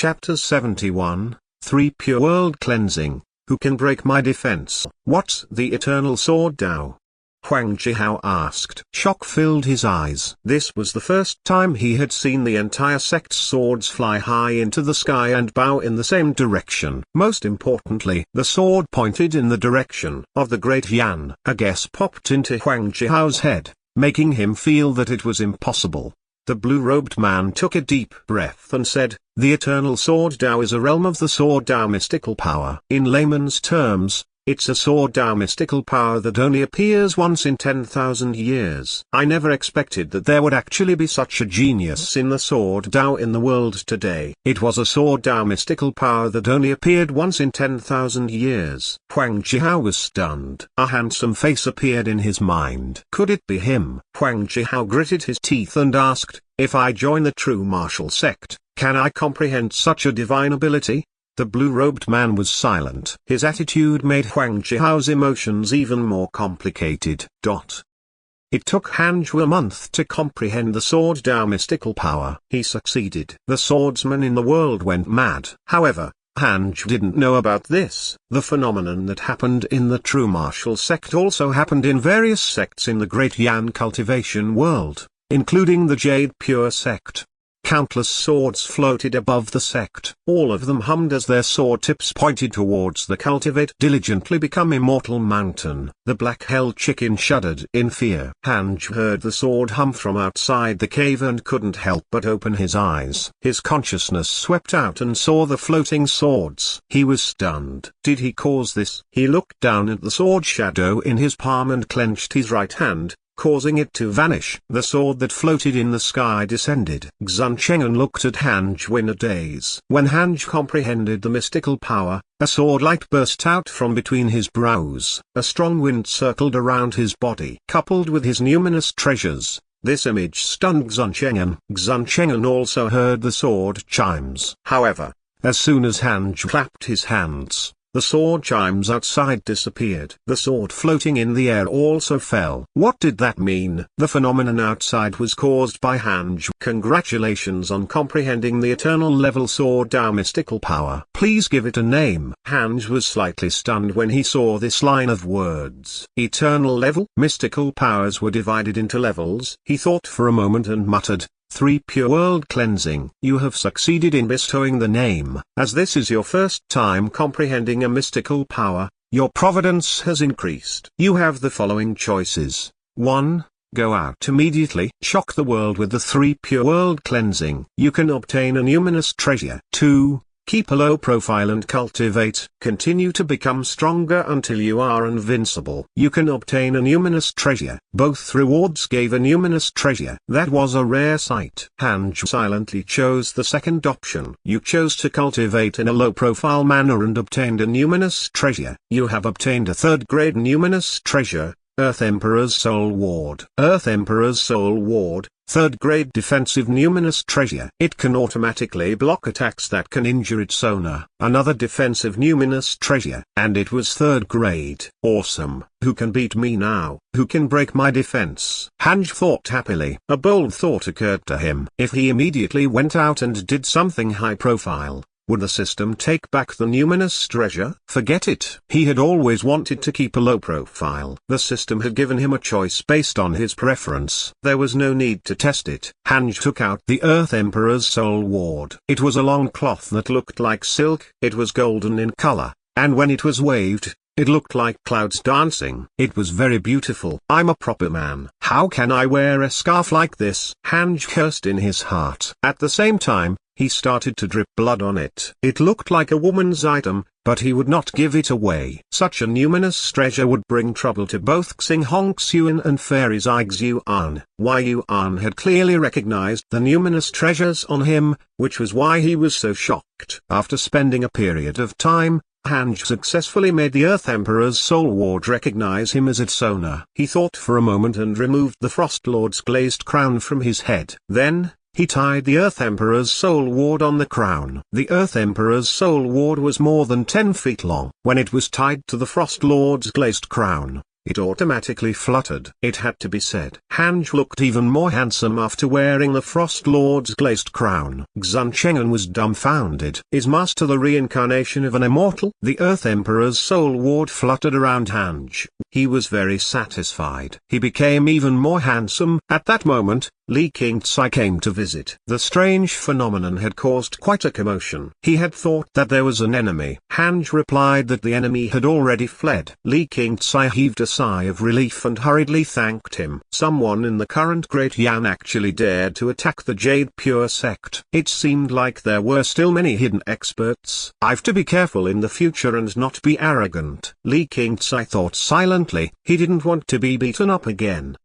Chapter 71, 3 Pure World Cleansing. Who can break my defense? What's the eternal Sword Dao? Huang Zhihao asked. Shock filled his eyes. This was the first time he had seen the entire sect's swords fly high into the sky and bow in the same direction. Most importantly, the sword pointed in the direction of the Great Yan. A guess popped into Huang Zhihao's head, making him feel that it was impossible. The blue-robed man took a deep breath and said, "The eternal Sword Dao is a realm of the Sword Dao mystical power. In layman's terms, it's a Sword Dao mystical power that only appears once in 10,000 years. I never expected that there would actually be such a genius in the Sword Dao in the world today. It was a Sword Dao mystical power that only appeared once in 10,000 years. Huang Zhihao was stunned. A handsome face appeared in his mind. Could it be him? Huang Zhihao gritted his teeth and asked, "If I join the true martial sect, can I comprehend such a divine ability?" The blue-robed man was silent. His attitude made Huang Zhihao's emotions even more complicated. It took Hanzhu a month to comprehend the Sword Dao mystical power. He succeeded. The swordsmen in the world went mad. However, Hanzhu didn't know about this. The phenomenon that happened in the true martial sect also happened in various sects in the Great Yan cultivation world, including the Jade Pure sect. Countless swords floated above the sect. All of them hummed as their sword tips pointed towards the Cultivate diligently become immortal mountain. The black-hell chicken shuddered in fear. Hanzhu heard the sword hum from outside the cave and couldn't help but open his eyes. His consciousness swept out and saw the floating swords. He was stunned. Did he cause this? He looked down at the sword shadow in his palm and clenched his right hand, causing it to vanish. The sword that floated in the sky descended. Xun Cheng'an looked at Hanzhu in a daze. When Hanzhu comprehended the mystical power, a sword light burst out from between his brows. A strong wind circled around his body. Coupled with his numinous treasures, this image stunned Xun Cheng'an. Xun Cheng'an also heard the sword chimes. However, as soon as Hanzhu clapped his hands, the sword chimes outside disappeared. The sword floating in the air also fell. What did that mean? The phenomenon outside was caused by Hanzhu. Congratulations on comprehending the eternal level Sword Dao mystical power. Please give it a name. Hanzhu was slightly stunned when he saw this line of words. Eternal level? Mystical powers were divided into levels. He thought for a moment and muttered, 3 Pure World Cleansing. You have succeeded in bestowing the name. As this is your first time comprehending a mystical power, your providence has increased. You have the following choices. 1. Go out immediately. Shock the world with the 3 Pure World Cleansing. You can obtain a numinous treasure. 2. Keep a low profile and cultivate. Continue to become stronger until you are invincible. You can obtain a numinous treasure. Both rewards gave a numinous treasure. That was a rare sight. Hanzhu silently chose the second option. You chose to cultivate in a low profile manner and obtained a numinous treasure. You have obtained a third-grade numinous treasure, Earth Emperor's Soul Ward. Earth Emperor's Soul Ward, third-grade defensive numinous treasure. It can automatically block attacks that can injure its owner. Another defensive numinous treasure. And it was third-grade. Awesome. Who can beat me now? Who can break my defense? Hanzhu thought happily. A bold thought occurred to him. If he immediately went out and did something high-profile, would the system take back the numinous treasure? Forget it. He had always wanted to keep a low profile. The system had given him a choice based on his preference. There was no need to test it. Hanzhu took out the Earth Emperor's Soul Ward. It was a long cloth that looked like silk. It was golden in color, and when it was waved, it looked like clouds dancing. It was very beautiful. I'm a proper man. How can I wear a scarf like this? Hanzhu cursed in his heart. At the same time, he started to drip blood on it. It looked like a woman's item, but he would not give it away. Such a numinous treasure would bring trouble to both Xing Hongxuan and Fairy Zixuan. Wei Yuan had clearly recognized the numinous treasures on him, which was why he was so shocked. After spending a period of time, Hanzhu successfully made the Earth Emperor's Soul Ward recognize him as its owner. He thought for a moment and removed the Frost Lord's glazed crown from his head. Then, he tied the Earth Emperor's Soul Ward on the crown. The Earth Emperor's Soul Ward was more than 10 feet long. When it was tied to the Frost Lord's glazed crown, it automatically fluttered. It had to be said. Hanj looked even more handsome after wearing the Frost Lord's glazed crown. Xun Chengan was dumbfounded. Is Master the reincarnation of an immortal? The Earth Emperor's soul ward fluttered around Hanj. He was very satisfied. He became even more handsome. At that moment, Li Qingzai came to visit. The strange phenomenon had caused quite a commotion. He had thought that there was an enemy. Hanj replied that the enemy had already fled. Li Qingzai heaved a sigh of relief and hurriedly thanked him. Someone in the current Great Yan actually dared to attack the Jade Pure sect. It seemed like there were still many hidden experts. I've to be careful in the future and not be arrogant. Li Qingzai thought silently. He didn't want to be beaten up again.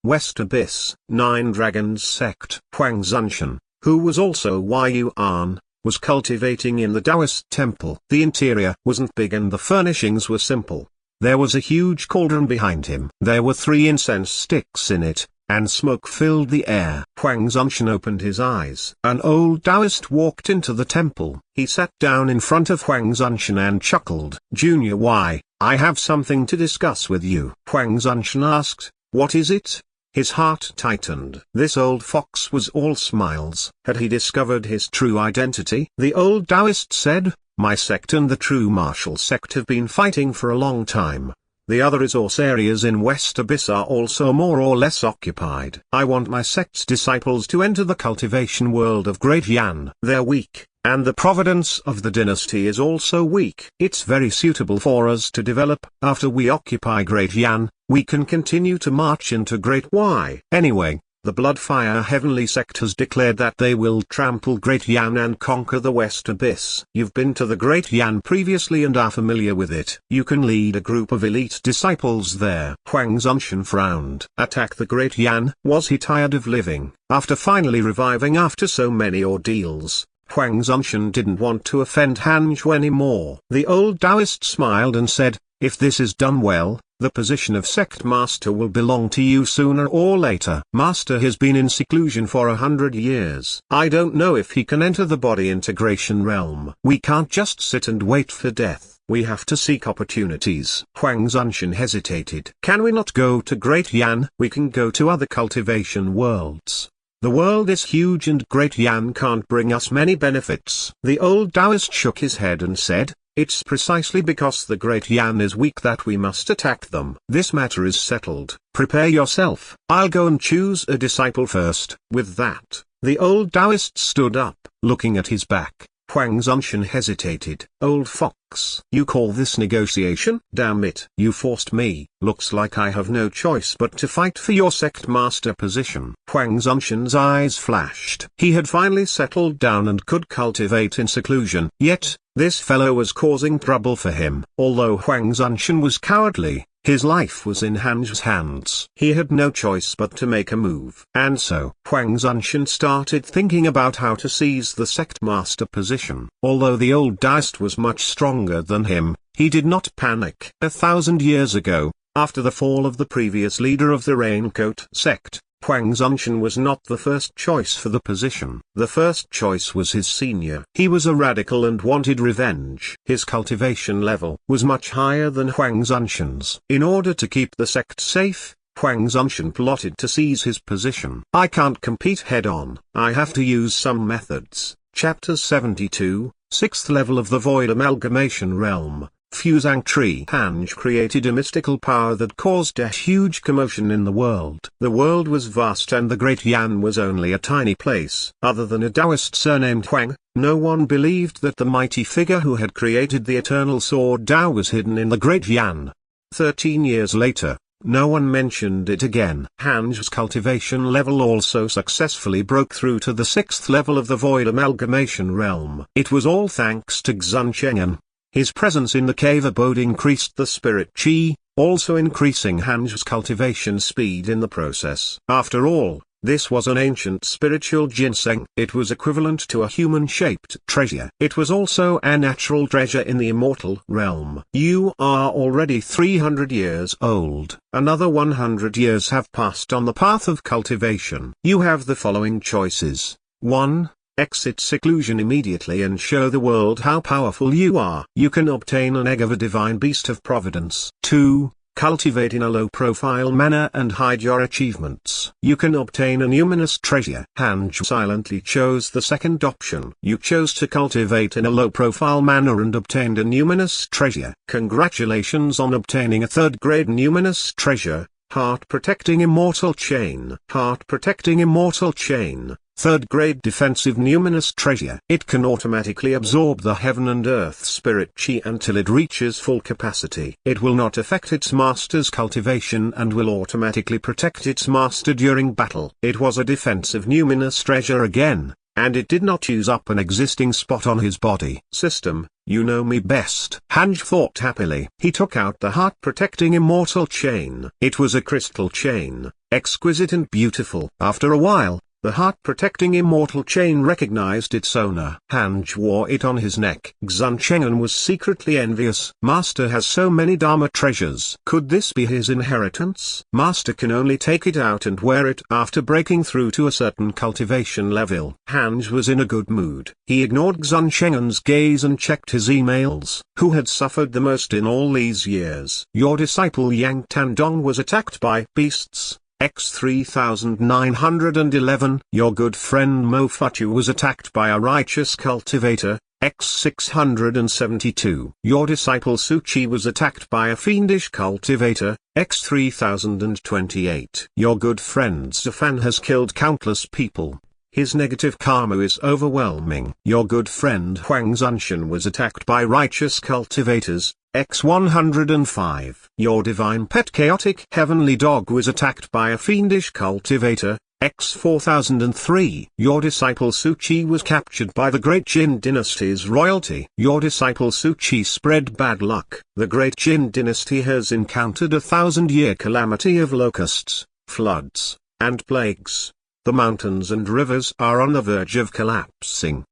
West Abyss, Nine Dragons sect. Huang Zunshan, who was also Yuan, was cultivating in the Taoist temple. The interior wasn't big and the furnishings were simple. There was a huge cauldron behind him. There were 3 incense sticks in it, and smoke filled the air. Huang Zunshan opened his eyes. An old Taoist walked into the temple. He sat down in front of Huang Zunshan and chuckled. Junior Y, I have something to discuss with you. Huang Zunshan asked, what is it? His heart tightened. This old fox was all smiles. Had he discovered his true identity? The old Taoist said, my sect and the true martial sect have been fighting for a long time. The other resource areas in West Abyss are also more or less occupied. I want my sect's disciples to enter the cultivation world of Great Yan. They're weak, and the Providence of the dynasty is also weak. It's very suitable for us to develop. After we occupy Great Yan, we can continue to march into Great Y. Anyway, the Bloodfire Heavenly Sect has declared that they will trample Great Yan and conquer the West Abyss. You've been to the Great Yan previously and are familiar with it. You can lead a group of elite disciples there. Huang Zunshan frowned. Attack the Great Yan? Was he tired of living? After finally reviving after so many ordeals, Huang Zunshan didn't want to offend Hanju anymore. The old Taoist smiled and said, if this is done well, the position of sect master will belong to you sooner or later. Master has been in seclusion for 100 years. I don't know if he can enter the body integration realm. We can't just sit and wait for death. We have to seek opportunities. Huang Zunshan hesitated. Can we not go to Great Yan? We can go to other cultivation worlds. The world is huge and Great Yan can't bring us many benefits. The old Taoist shook his head and said, it's precisely because the Great Yan is weak that we must attack them. This matter is settled. Prepare yourself. I'll go and choose a disciple first. With that, the old Taoist stood up, looking at his back. Huang Zunshan hesitated. Old fox. You call this negotiation? Damn it. You forced me. Looks like I have no choice but to fight for your sect master position. Huang Zunshan's eyes flashed. He had finally settled down and could cultivate in seclusion. Yet, this fellow was causing trouble for him. Although Huang Zunshan was cowardly, his life was in Hanju's hands. He had no choice but to make a move. And so, Huang Zunshan started thinking about how to seize the sect master position. Although the old Taoist was much stronger than him, he did not panic. 1,000 years ago, after the fall of the previous leader of the Raincoat sect, Huang Zunshan was not the first choice for the position. The first choice was his senior. He was a radical and wanted revenge. His cultivation level was much higher than Huang Zunshan's. In order to keep the sect safe, Huang Zunshan plotted to seize his position. I can't compete head-on. I have to use some methods. Chapter 72, 6th level of the Void Amalgamation Realm. Fusang Tree. Hanj created a mystical power that caused a huge commotion in the world. The world was vast and the Great Yan was only a tiny place. Other than a Taoist surnamed Huang, no one believed that the mighty figure who had created the eternal Sword Dao was hidden in the Great Yan. 13 years later, no one mentioned it again. Hanj's cultivation level also successfully broke through to the 6th level of the Void Amalgamation Realm. It was all thanks to Xun Chengan. His presence in the cave abode increased the spirit chi, also increasing Hanj's cultivation speed in the process. After all, this was an ancient spiritual ginseng. It was equivalent to a human-shaped treasure. It was also a natural treasure in the Immortal Realm. You are already 300 years old. Another 100 years have passed on the path of cultivation. You have the following choices. 1. Exit seclusion immediately and show the world how powerful you are. You can obtain an egg of a divine beast of Providence. 2. cultivate in a low-profile manner and hide your achievements. You can obtain a numinous treasure. Hanj silently chose the second option. You chose to cultivate in a low-profile manner and obtained a numinous treasure. Congratulations on obtaining a third-grade numinous treasure. Heart-protecting immortal chain. Heart-protecting immortal chain. Third grade defensive numinous treasure. It can automatically absorb the heaven and earth spirit chi until it reaches full capacity. It will not affect its master's cultivation and will automatically protect its master during battle. It was a defensive numinous treasure again, and it did not use up an existing spot on his body. System, you know me best. Hanj thought happily. He took out the heart-protecting immortal chain. It was a crystal chain, exquisite and beautiful. After a while, the heart-protecting immortal chain recognized its owner. Hanj wore it on his neck. Xun Chengan was secretly envious. Master has so many Dharma treasures. Could this be his inheritance? Master can only take it out and wear it after breaking through to a certain cultivation level. Hanj was in a good mood. He ignored Xun Chengan's gaze and checked his emails. Who had suffered the most in all these years? Your disciple Yang Tandong was attacked by beasts. X3911. Your good friend Mo Futu was attacked by a righteous cultivator. X672. Your disciple Su Chi was attacked by a fiendish cultivator. X3028. Your good friend Zafan has killed countless people. His negative karma is overwhelming. Your good friend Huang Zunshan was attacked by righteous cultivators. X105. Your divine pet chaotic heavenly dog was attacked by a fiendish cultivator. X4003. Your disciple Su Chi was captured by the Great Jin Dynasty's royalty. Your disciple Su Chi spread bad luck. The Great Jin Dynasty has encountered a 1,000-year calamity of locusts, floods, and plagues. The mountains and rivers are on the verge of collapsing.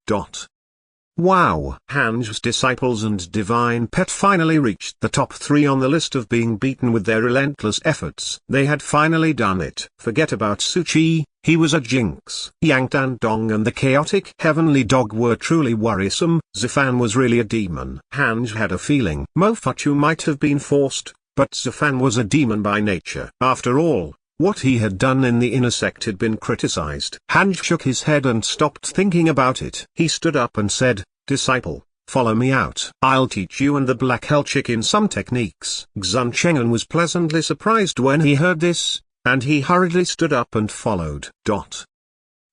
Wow! Hanj's disciples and divine pet finally reached the top 3 on the list of being beaten with their relentless efforts. They had finally done it. Forget about Su Chi, he was a jinx. Yang Tandong and the chaotic heavenly dog were truly worrisome. Zafan was really a demon. Hanj had a feeling Mo Futu might have been forced, but Zafan was a demon by nature. After all, what he had done in the inner sect had been criticized. Hanj shook his head and stopped thinking about it. He stood up and said, "Disciple, follow me out. I'll teach you and the Black Hell Chicken some techniques." Xun Chengan was pleasantly surprised when he heard this, and he hurriedly stood up and followed.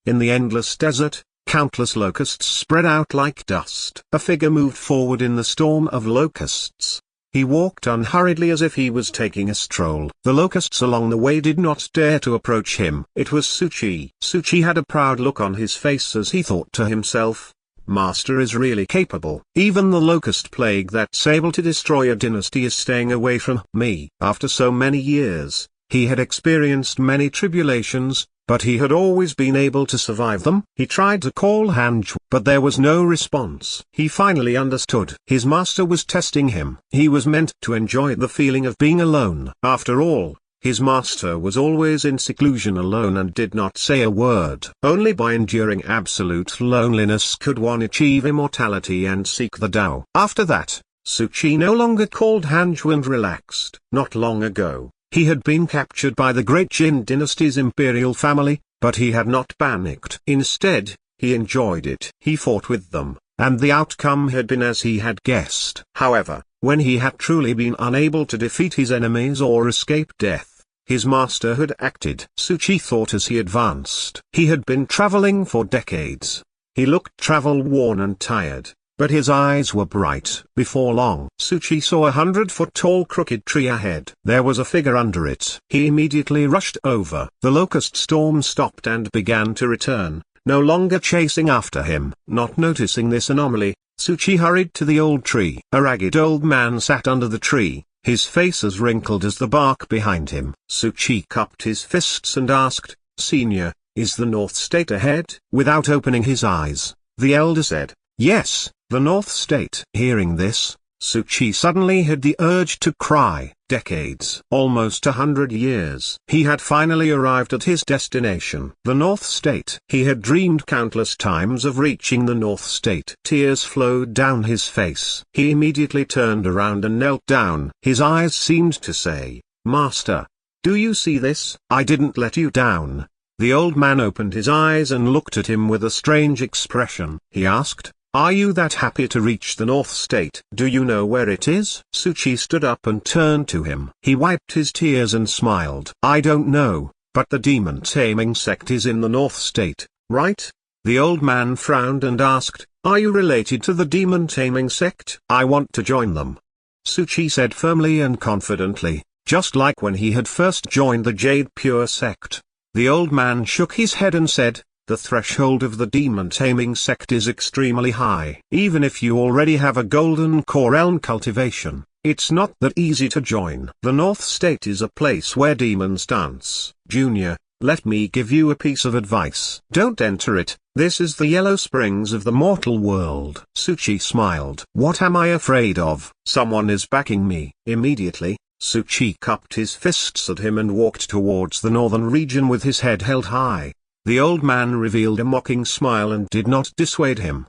In the endless desert, countless locusts spread out like dust. A figure moved forward in the storm of locusts. He walked unhurriedly as if he was taking a stroll. The locusts along the way did not dare to approach him. It was Su Chi. Su Chi had a proud look on his face as he thought to himself, Master is really capable. Even the locust plague that's able to destroy a dynasty is staying away from me. After so many years, he had experienced many tribulations, but he had always been able to survive them. He tried to call Hanj, but there was no response. He finally understood. His master was testing him. He was meant to enjoy the feeling of being alone. After all, his master was always in seclusion alone and did not say a word. Only by enduring absolute loneliness could one achieve immortality and seek the Tao. After that, Su Chi no longer called Hanj and relaxed. Not long ago, he had been captured by the Great Jin Dynasty's imperial family, but he had not panicked. Instead, he enjoyed it. He fought with them, and the outcome had been as he had guessed. However, when he had truly been unable to defeat his enemies or escape death, his master had acted. Su Chi thought as he advanced. He had been traveling for decades. He looked travel-worn and tired, but his eyes were bright. Before long, Su Chi saw a 100-foot-tall crooked tree ahead. There was a figure under it. He immediately rushed over. The locust storm stopped and began to return, no longer chasing after him. Not noticing this anomaly, Su Chi hurried to the old tree. A ragged old man sat under the tree, his face as wrinkled as the bark behind him. Su Chi cupped his fists and asked, "Senior, is the North State ahead?" Without opening his eyes, the elder said, "Yes, the North State." Hearing this, Su Chi suddenly had the urge to cry. Decades, almost 100 years. He had finally arrived at his destination, the North State. He had dreamed countless times of reaching the North State. Tears flowed down his face. He immediately turned around and knelt down. His eyes seemed to say, Master, do you see this? I didn't let you down. The old man opened his eyes and looked at him with a strange expression. He asked, are you that happy to reach the North State? Do you know where it is? Suchi stood up and turned to him. He wiped his tears and smiled. I don't know, but the demon taming sect is in the North State, right? The old man frowned and asked, are you related to the demon taming sect? I want to join them. Suchi said firmly and confidently, just like when he had first joined the Jade Pure sect. The old man shook his head and said, the threshold of the demon taming sect is extremely high. Even if you already have a golden core realm cultivation, it's not that easy to join. The North State is a place where demons dance. Junior, let me give you a piece of advice. Don't enter it. This is the yellow springs of the mortal world. Suchi smiled. What am I afraid of? Someone is backing me. Immediately, Suchi cupped his fists at him and walked towards the northern region with his head held high. The old man revealed a mocking smile and did not dissuade him.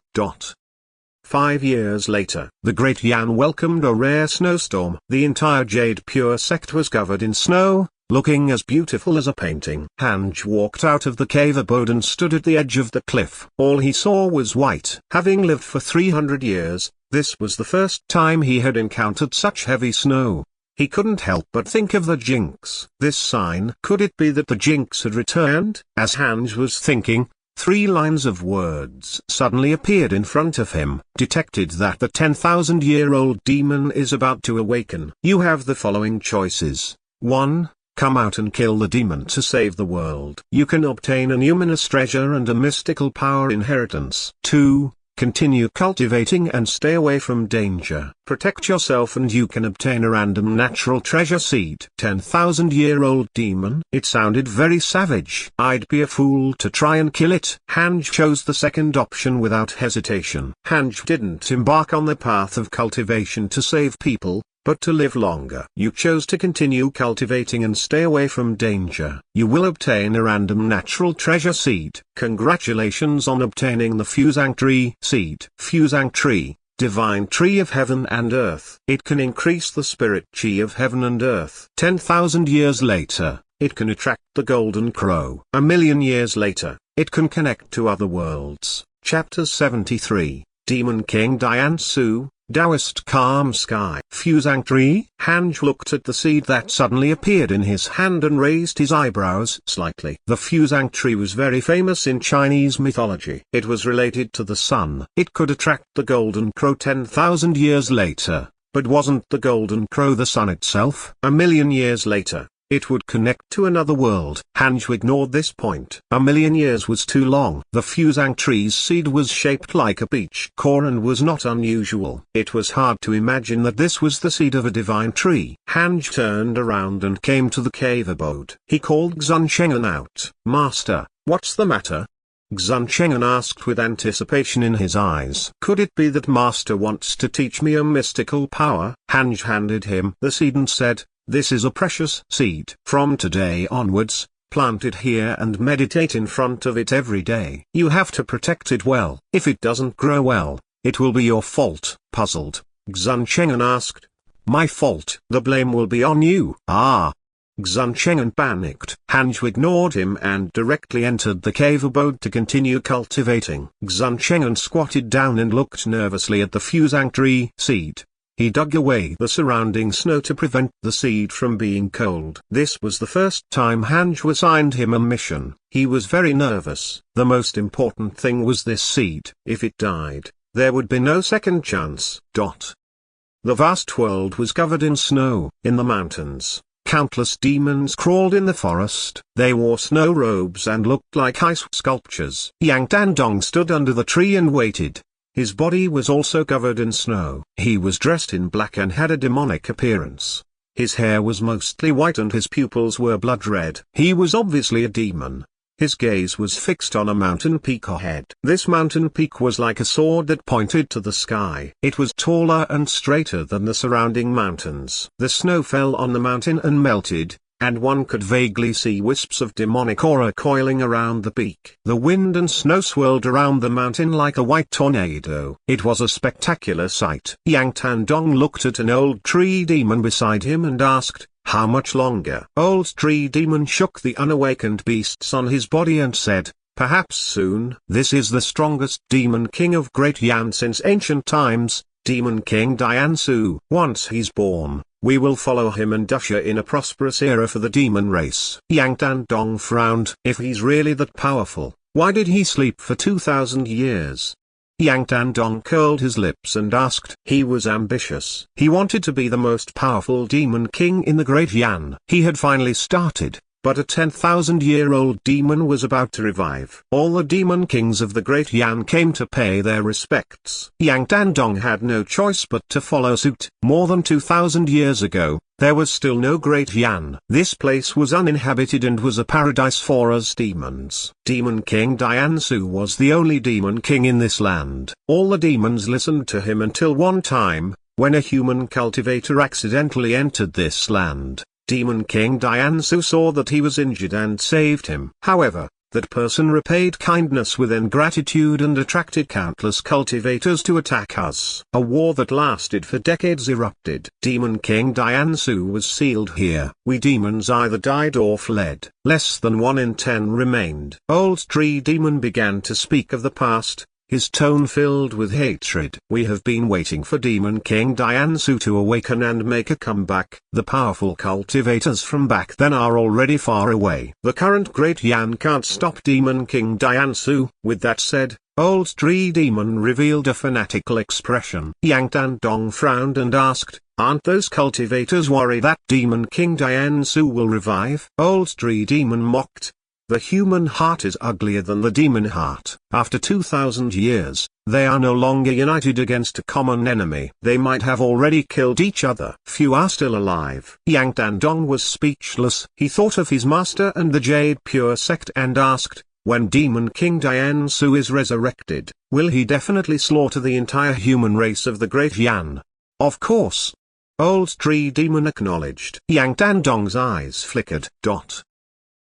5 years later, the Great Yan welcomed a rare snowstorm. The entire Jade Pure sect was covered in snow, looking as beautiful as a painting. Hanj walked out of the cave abode and stood at the edge of the cliff. All he saw was white. Having lived for 300 years, this was the first time he had encountered such heavy snow. He couldn't help but think of the jinx. This sign. Could it be that the jinx had returned? As Hanj was thinking, 3 lines of words suddenly appeared in front of him. Detected that the 10,000-year-old demon is about to awaken. You have the following choices. 1. Come out and kill the demon to save the world. You can obtain a numinous treasure and a mystical power inheritance. 2. Continue cultivating and stay away from danger. Protect yourself and you can obtain a random natural treasure seed. 10,000-year-old demon. It sounded very savage. I'd be a fool to try and kill it. Hanj chose the second option without hesitation. Hanj didn't embark on the path of cultivation to save people, but to live longer. You chose to continue cultivating and stay away from danger. You will obtain a random natural treasure seed. Congratulations on obtaining the Fusang Tree seed. Fusang Tree, divine tree of heaven and earth. It can increase the spirit chi of heaven and earth. 10,000 years later, it can attract the golden crow. 1,000,000 years later, it can connect to other worlds. Chapter 73, Demon King Dian Su, Taoist Calm Sky. Fusang Tree? Hanj looked at the seed that suddenly appeared in his hand and raised his eyebrows slightly. The Fusang Tree was very famous in Chinese mythology. It was related to the sun. It could attract the golden crow 10,000 years later, but wasn't the golden crow the sun itself? 1,000,000 years later, it would connect to another world. Hanj ignored this point. 1,000,000 years was too long. The Fusang Tree's seed was shaped like a peach core and was not unusual. It was hard to imagine that this was the seed of a divine tree. Hanj turned around and came to the cave abode. He called Xunshengan out. Master, what's the matter? Xunshengan asked with anticipation in his eyes. Could it be that Master wants to teach me a mystical power? Hanj handed him the seed and said, this is a precious seed. From today onwards, plant it here and meditate in front of it every day. You have to protect it well. If it doesn't grow well, it will be your fault. Puzzled, Xunshengan asked, my fault? The blame will be on you. Ah! Xunshengan panicked. Hanj ignored him and directly entered the cave abode to continue cultivating. Xunshengan squatted down and looked nervously at the Fusang Tree seed. He dug away the surrounding snow to prevent the seed from being cold. This was the first time Hanj assigned him a mission. He was very nervous. The most important thing was this seed. If it died, there would be no second chance. The vast world was covered in snow. In the mountains, countless demons crawled in the forest. They wore snow robes and looked like ice sculptures. Yang Dandong stood under the tree and waited. His body was also covered in snow. He was dressed in black and had a demonic appearance. His hair was mostly white and his pupils were blood red. He was obviously a demon. His gaze was fixed on a mountain peak ahead. This mountain peak was like a sword that pointed to the sky. It was taller and straighter than the surrounding mountains. The snow fell on the mountain and melted, and one could vaguely see wisps of demonic aura coiling around the peak. The wind and snow swirled around the mountain like a white tornado. It was a spectacular sight. Yang Tandong looked at an old tree demon beside him and asked, How much longer? Old Tree Demon shook the unawakened beasts on his body and said, perhaps soon. This is the strongest Demon King of Great Yan since ancient times, Demon King Diansu. Once he's born, we will follow him and usher in a prosperous era for the demon race. Yang Dandong frowned. If he's really that powerful, why did he sleep for 2,000 years? Yang Dandong curled his lips and asked. He was ambitious. He wanted to be the most powerful demon king in the Great Yan. He had finally started, but a 10,000-year-old demon was about to revive. All the demon kings of the Great Yan came to pay their respects. Yang Dandong had no choice but to follow suit. More than 2,000 years ago, there was still no Great Yan. This place was uninhabited and was a paradise for us demons. Demon King Diansu was the only demon king in this land. All the demons listened to him until one time, when a human cultivator accidentally entered this land. Demon King Diansu saw that he was injured and saved him. However, that person repaid kindness with ingratitude and attracted countless cultivators to attack us. A war that lasted for decades erupted. Demon King Diansu was sealed here. We demons either died or fled. Less than 1 in 10 remained. Old Tree Demon began to speak of the past, his tone filled with hatred. We have been waiting for Demon King Diansu to awaken and make a comeback. The powerful cultivators from back then are already far away. The current Great Yan can't stop Demon King Diansu. With that said, Old Tree Demon revealed a fanatical expression. Yang Dandong frowned and asked, aren't those cultivators worried that Demon King Diansu will revive? Old Tree Demon mocked. The human heart is uglier than the demon heart. After 2,000 years, they are no longer united against a common enemy. They might have already killed each other. Few are still alive. Yang Dandong was speechless. He thought of his master and the Jade Pure sect and asked, when Demon King Diansu is resurrected, will he definitely slaughter the entire human race of the Great Yan? Of course. Old Tree Demon acknowledged. Yang Dandong's eyes flickered.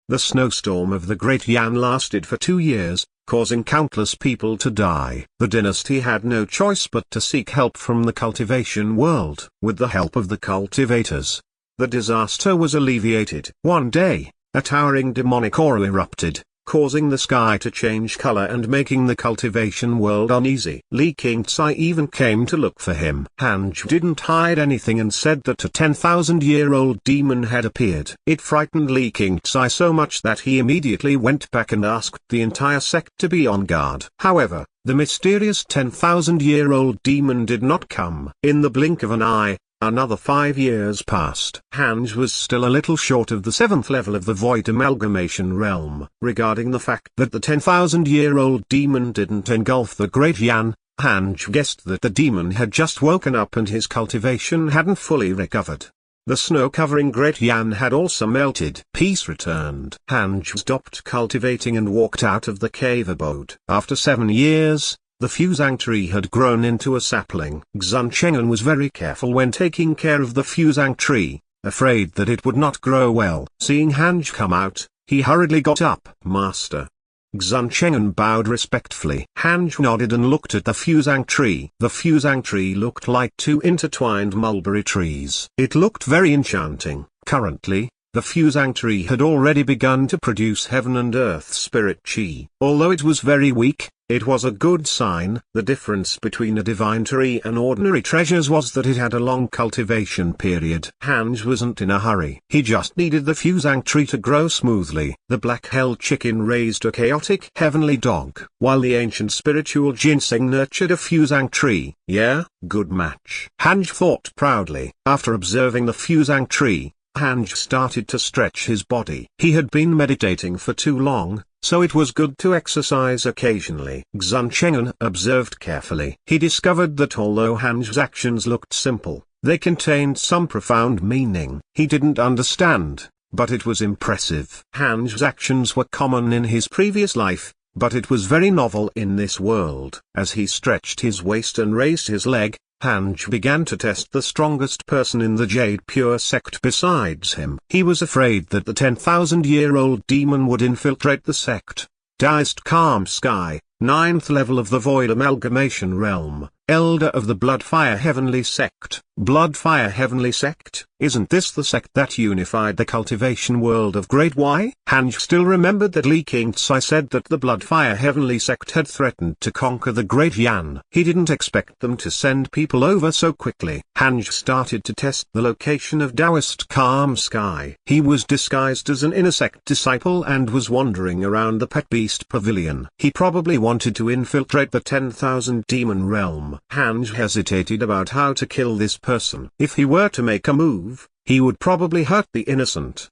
The snowstorm of the Great Yan lasted for 2 years, causing countless people to die. The dynasty had no choice but to seek help from the cultivation world. With the help of the cultivators, the disaster was alleviated. One day, a towering demonic aura erupted, causing the sky to change color and making the cultivation world uneasy. Li Qingcai even came to look for him. Hanj didn't hide anything and said that a 10,000-year-old demon had appeared. It frightened Li Qingcai so much that he immediately went back and asked the entire sect to be on guard. However, the mysterious 10,000-year-old demon did not come. In the blink of an eye, another 5 years passed. Hanj was still a little short of the 7th level of the Void Amalgamation Realm. Regarding the fact that the 10,000-year-old demon didn't engulf the Great Yan, Hanj guessed that the demon had just woken up and his cultivation hadn't fully recovered. The snow covering Great Yan had also melted. Peace returned. Hanj stopped cultivating and walked out of the cave abode. After 7 years, the fusang tree had grown into a sapling. Xun Chengen was very careful when taking care of the fusang tree, afraid that it would not grow well. Seeing Hanj come out, he hurriedly got up. Master. Xun Chengen bowed respectfully. Hanj nodded and looked at the fusang tree. The fusang tree looked like 2 intertwined mulberry trees. It looked very enchanting. Currently, the fusang tree had already begun to produce heaven and earth spirit chi. Although it was very weak, it was a good sign. The difference between a divine tree and ordinary treasures was that it had a long cultivation period. Hanj wasn't in a hurry. He just needed the fusang tree to grow smoothly. The black hell chicken raised a chaotic heavenly dog, while the ancient spiritual ginseng nurtured a fusang tree. Yeah, good match. Hanj thought proudly. After observing the fusang tree, Hanj started to stretch his body. He had been meditating for too long, so it was good to exercise occasionally. Xun Chengen observed carefully. He discovered that although Hanj's actions looked simple, they contained some profound meaning. He didn't understand, but it was impressive. Hanj's actions were common in his previous life, but it was very novel in this world. As he stretched his waist and raised his leg, Hanj began to test the strongest person in the Jade Pure sect besides him. He was afraid that the 10,000-year-old demon would infiltrate the sect. Daized Calm Sky, 9th level of the Void Amalgamation Realm, Elder of the Bloodfire Heavenly Sect. Bloodfire Heavenly Sect? Isn't this the sect that unified the cultivation world of Great Y? Hanj still remembered that Li Qingtsai said that the Bloodfire Heavenly Sect had threatened to conquer the Great Yan. He didn't expect them to send people over so quickly. Hanj started to test the location of Taoist Calm Sky. He was disguised as an inner sect disciple and was wandering around the Pet Beast Pavilion. He probably wanted to infiltrate the 10,000 Demon Realm. Hanj hesitated about how to kill this person. If he were to make a move, he would probably hurt the innocent.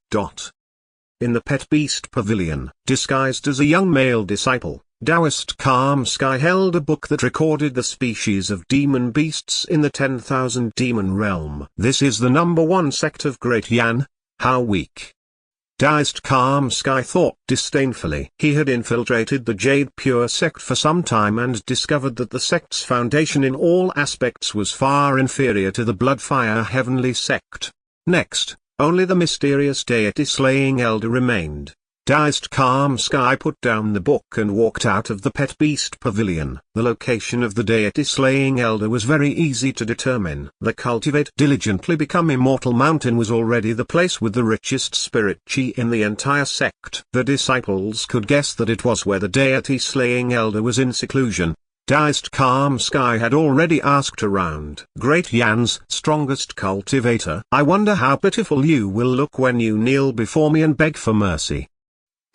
In the Pet Beast Pavilion, disguised as a young male disciple, Taoist Calm Sky held a book that recorded the species of demon beasts in the 10,000 Demon Realm. This is the #1 sect of Great Yan. How weak. Taoist Calm Sky thought disdainfully. He had infiltrated the Jade Pure sect for some time and discovered that the sect's foundation in all aspects was far inferior to the Bloodfire Heavenly sect. Next, only the mysterious deity-slaying elder remained. Taoist Calm Sky put down the book and walked out of the Pet Beast Pavilion. The location of the deity-slaying elder was very easy to determine. The Cultivate Diligently Become Immortal Mountain was already the place with the richest spirit chi in the entire sect. The disciples could guess that it was where the deity-slaying elder was in seclusion. Taoist Calm Sky had already asked around. Great Yan's strongest cultivator. I wonder how pitiful you will look when you kneel before me and beg for mercy.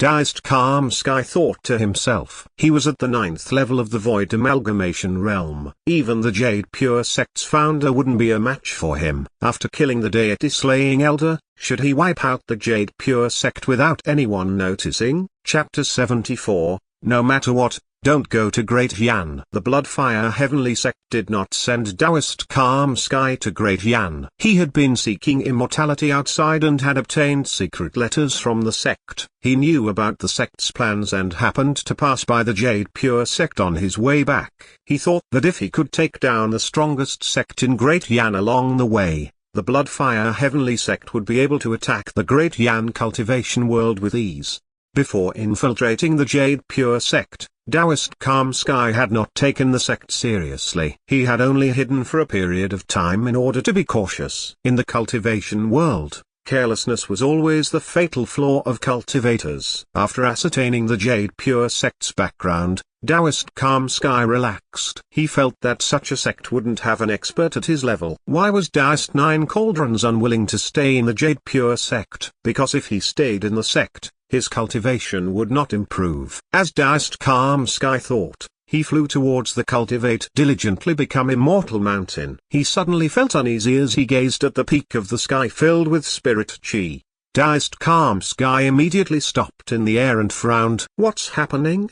Taoist Calm Sky thought to himself. He was at the 9th level of the Void Amalgamation Realm. Even the Jade Pure sect's founder wouldn't be a match for him. After killing the deity-slaying elder, should he wipe out the Jade Pure sect without anyone noticing? Chapter 74, No matter what, don't go to Great Yan. The Bloodfire Heavenly Sect did not send Taoist Calm Sky to Great Yan. He had been seeking immortality outside and had obtained secret letters from the sect. He knew about the sect's plans and happened to pass by the Jade Pure sect on his way back. He thought that if he could take down the strongest sect in Great Yan along the way, the Bloodfire Heavenly Sect would be able to attack the Great Yan cultivation world with ease. Before infiltrating the Jade Pure sect, Taoist Calm Sky had not taken the sect seriously. He had only hidden for a period of time in order to be cautious. In the cultivation world, carelessness was always the fatal flaw of cultivators. After ascertaining the Jade Pure sect's background, Taoist Calm Sky relaxed. He felt that such a sect wouldn't have an expert at his level. Why was Taoist Nine Cauldrons unwilling to stay in the Jade Pure sect? Because if he stayed in the sect, his cultivation would not improve. As Taoist Calm Sky thought, he flew towards the Cultivate Diligently Become Immortal Mountain. He suddenly felt uneasy as he gazed at the peak of the sky filled with spirit chi. Taoist Calm Sky immediately stopped in the air and frowned. What's happening?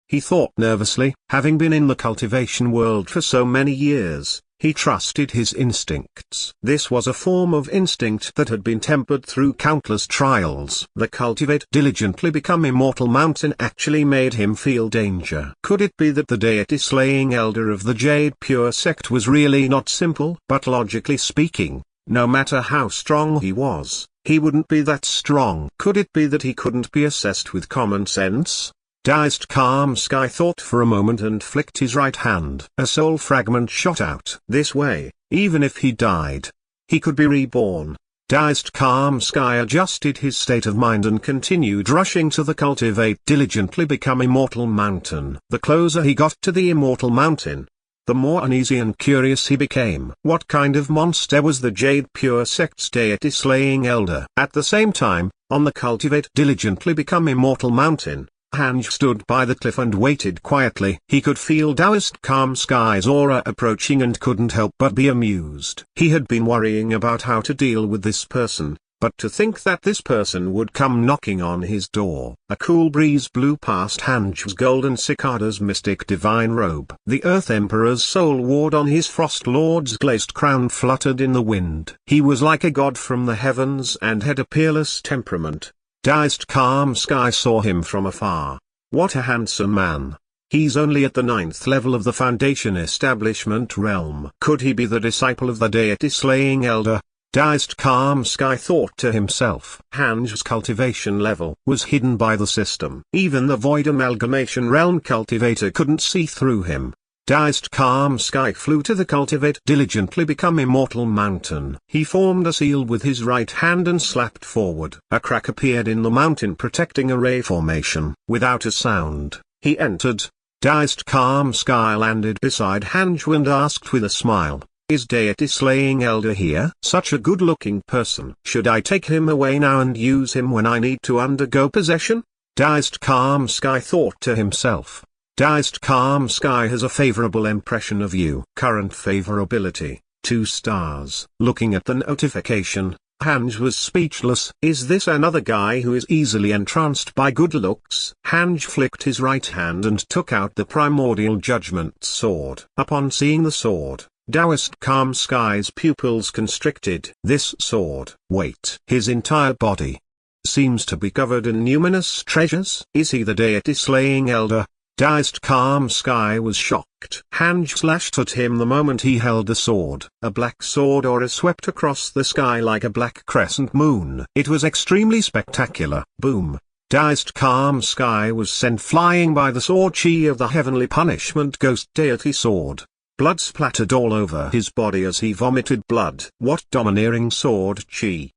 He thought nervously. Having been in the cultivation world for so many years, he trusted his instincts. This was a form of instinct that had been tempered through countless trials. The Cultivate Diligently Become Immortal Mountain actually made him feel danger. Could it be that the deity-slaying elder of the Jade Pure sect was really not simple? But logically speaking, no matter how strong he was, he wouldn't be that strong. Could it be that he couldn't be assessed with common sense? Taoist Calm Sky thought for a moment and flicked his right hand. A soul fragment shot out. This way, even if he died, he could be reborn. Taoist Calm Sky adjusted his state of mind and continued rushing to the Cultivate Diligently Become Immortal Mountain. The closer he got to the Immortal Mountain, the more uneasy and curious he became. What kind of monster was the Jade Pure sect's deity-slaying elder? At the same time, on the Cultivate Diligently Become Immortal Mountain, Hanj stood by the cliff and waited quietly. He could feel Taoist Calm Sky's aura approaching and couldn't help but be amused. He had been worrying about how to deal with this person, but to think that this person would come knocking on his door. A cool breeze blew past Hanj's golden cicada's mystic divine robe. The Earth Emperor's soul ward on his Frost Lord's glazed crown fluttered in the wind. He was like a god from the heavens and had a peerless temperament. Taoist Calm Sky saw him from afar. What a handsome man. He's only at the 9th level of the Foundation Establishment Realm. Could he be the disciple of the deity-slaying elder? Taoist Calm Sky thought to himself. Hanj's cultivation level was hidden by the system. Even the Void Amalgamation Realm cultivator couldn't see through him. Daoist Calm Sky flew to the Cultivate diligently become Immortal Mountain. He formed a seal with his right hand and slapped forward. A crack appeared in the mountain protecting a ray formation. Without a sound, he entered. Daoist Calm Sky landed beside Hanju and asked with a smile, "Is Deity Slaying Elder here? Such a good-looking person. Should I take him away now and use him when I need to undergo possession?" Daoist Calm Sky thought to himself. Daoist Calm Sky has a favorable impression of you. Current favorability, 2 stars. Looking at the notification, Hanj was speechless. Is this another guy who is easily entranced by good looks? Hanj flicked his right hand and took out the primordial judgment sword. Upon seeing the sword, Daoist Calm Sky's pupils constricted. This sword, wait, his entire body seems to be covered in numinous treasures. Is he the Deity Slaying Elder? Daoist Calm Sky was shocked. Hanj slashed at him the moment he held the sword. A black sword aura swept across the sky like a black crescent moon. It was extremely spectacular. Boom. Daoist Calm Sky was sent flying by the sword chi of the heavenly punishment ghost deity sword. Blood splattered all over his body as he vomited blood. What domineering sword chi!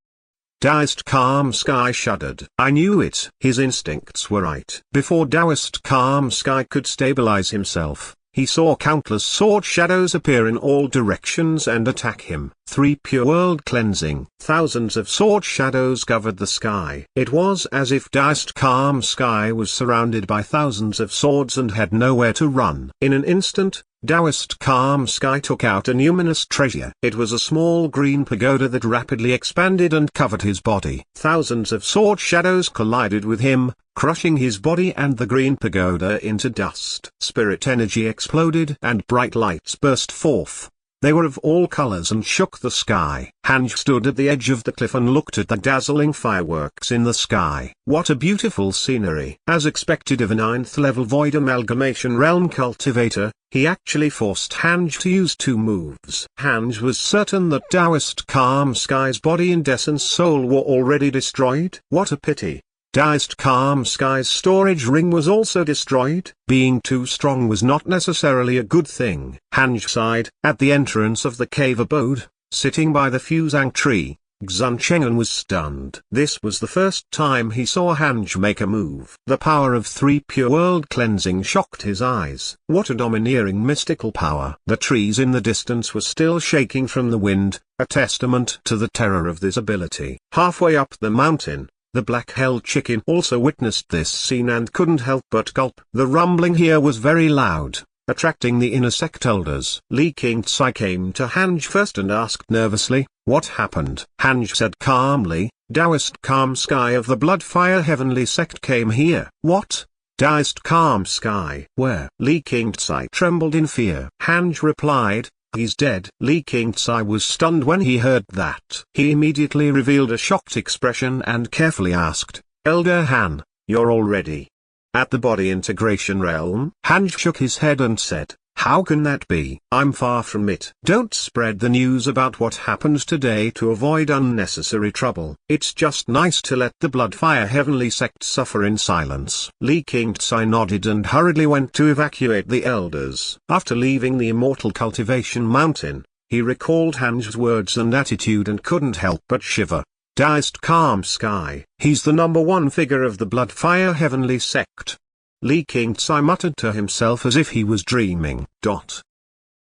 Daoist Calm Sky shuddered. I knew it. His instincts were right. Before Daoist Calm Sky could stabilize himself, he saw countless sword shadows appear in all directions and attack him. 3 pure world cleansing. Thousands of sword shadows covered the sky. It was as if Daoist Calm Sky was surrounded by thousands of swords and had nowhere to run. In an instant, Daoist Calm Sky took out a numinous treasure. It was a small green pagoda that rapidly expanded and covered his body. Thousands of sword shadows collided with him, crushing his body and the green pagoda into dust. Spirit energy exploded and bright lights burst forth. They were of all colors and shook the sky. Hanj stood at the edge of the cliff and looked at the dazzling fireworks in the sky. What a beautiful scenery. As expected of a 9th level Void Amalgamation Realm cultivator, he actually forced Hanj to use 2 moves. Hanj was certain that Daoist Calm Sky's body and essence soul were already destroyed. What a pity. Daoist Calm Sky's storage ring was also destroyed. Being too strong was not necessarily a good thing. Hanj sighed. At the entrance of the cave abode, sitting by the fusang tree, Xuncheng'an was stunned. This was the first time he saw Hanj make a move. The power of 3 pure world cleansing shocked his eyes. What a domineering mystical power. The trees in the distance were still shaking from the wind, a testament to the terror of this ability. Halfway up the mountain, the black hell chicken also witnessed this scene and couldn't help but gulp. The rumbling here was very loud, attracting the inner sect elders. Li Qingtsai came to Hanj first and asked nervously, what happened? Hanj said calmly, Daoist Calm Sky of the Bloodfire Heavenly Sect came here. What? Daoist Calm Sky? Where? Li Qingtsai trembled in fear. Hanj replied, he's dead. Li Qingtsai was stunned when he heard that. He immediately revealed a shocked expression and carefully asked, Elder Han, you're already at the body integration realm? Hanj shook his head and said, how can that be? I'm far from it. Don't spread the news about what happened today to avoid unnecessary trouble. It's just nice to let the Bloodfire Heavenly Sect suffer in silence. Li Qingtsai nodded and hurriedly went to evacuate the elders. After leaving the Immortal Cultivation Mountain, he recalled Hanj's words and attitude and couldn't help but shiver. Daoist Calm Sky, he's the #1 figure of the Bloodfire Heavenly Sect. Li Qingtsai muttered to himself as if he was dreaming.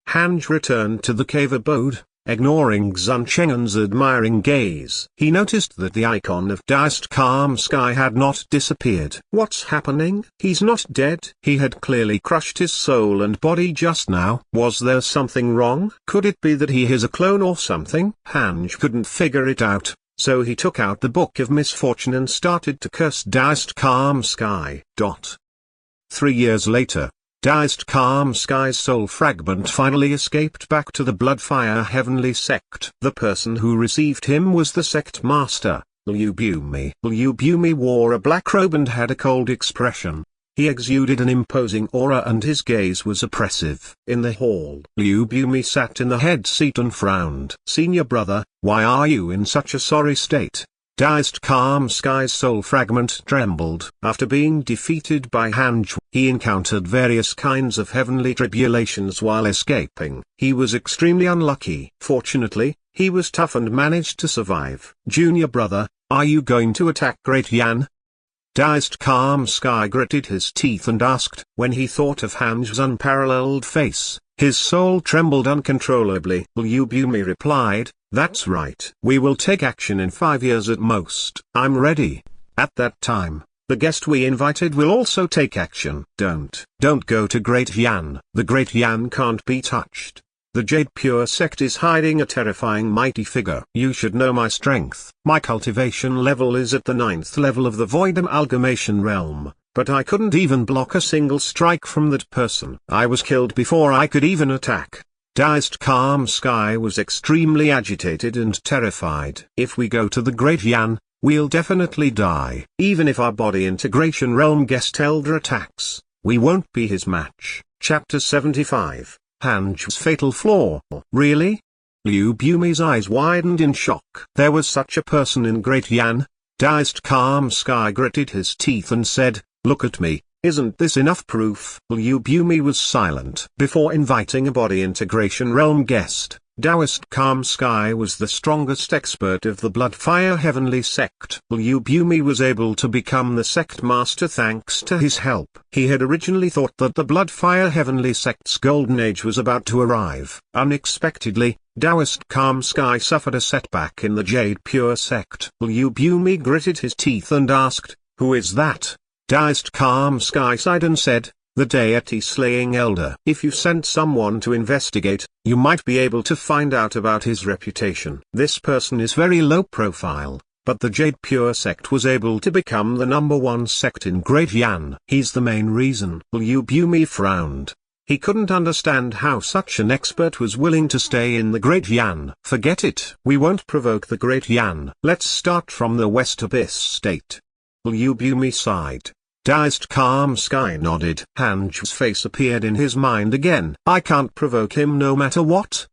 Hanj returned to the cave abode, ignoring Xuncheng'an's admiring gaze. He noticed that the icon of Daoist Calm Sky had not disappeared. What's happening? He's not dead. He had clearly crushed his soul and body just now. Was there something wrong? Could it be that he is a clone or something? Hanj couldn't figure it out, so he took out the Book of Misfortune and started to curse Daoist Calm Sky. 3 years later, Daoist Calm Sky's soul fragment finally escaped back to the Bloodfire Heavenly Sect. The person who received him was the sect master, Liu Bumi. Liu Bumi wore a black robe and had a cold expression. He exuded an imposing aura and his gaze was oppressive. In the hall, Liu Bumi sat in the head seat and frowned. Senior brother, why are you in such a sorry state? Daoist Calm Sky's soul fragment trembled. After being defeated by Hanj, he encountered various kinds of heavenly tribulations while escaping. He was extremely unlucky. Fortunately, he was tough and managed to survive. Junior brother, are you going to attack Great Yan? Daoist Calm Sky gritted his teeth and asked. When he thought of Hanj's unparalleled face, his soul trembled uncontrollably. Yubumi replied, that's right. We will take action in 5 years at most. I'm ready. At that time, the guest we invited will also take action. Don't go to Great Yan. The Great Yan can't be touched. The Jade Pure sect is hiding a terrifying mighty figure. You should know my strength. My cultivation level is at the 9th level of the Void Amalgamation Realm, but I couldn't even block a single strike from that person. I was killed before I could even attack. Daoist Calm Sky was extremely agitated and terrified. If we go to the Great Yan, we'll definitely die. Even if our body integration realm guest elder attacks, we won't be his match. Chapter 75. Hanj's Fatal Flaw. Really? Liu Bumi's eyes widened in shock. There was such a person in Great Yan? Daoist Calm Sky gritted his teeth and said, look at me. Isn't this enough proof? Liu Bumi was silent. Before inviting a body integration realm guest, Daoist Calm Sky was the strongest expert of the Bloodfire Heavenly Sect. Liu Bumi was able to become the sect master thanks to his help. He had originally thought that the Bloodfire Heavenly Sect's golden age was about to arrive. Unexpectedly, Daoist Calm Sky suffered a setback in the Jade Pure sect. Liu Bumi gritted his teeth and asked, who is that? Daoist Calm Sky sighed and said, the deity slaying elder. If you sent someone to investigate, you might be able to find out about his reputation. This person is very low profile, but the Jade Pure sect was able to become the #1 sect in Great Yan. He's the main reason. Liu Bumi frowned. He couldn't understand how such an expert was willing to stay in the Great Yan. Forget it. We won't provoke the Great Yan. Let's start from the West Abyss state. Liu Bumi sighed. Daoist Calm Sky nodded. Hanj's face appeared in his mind again. I can't provoke him no matter what.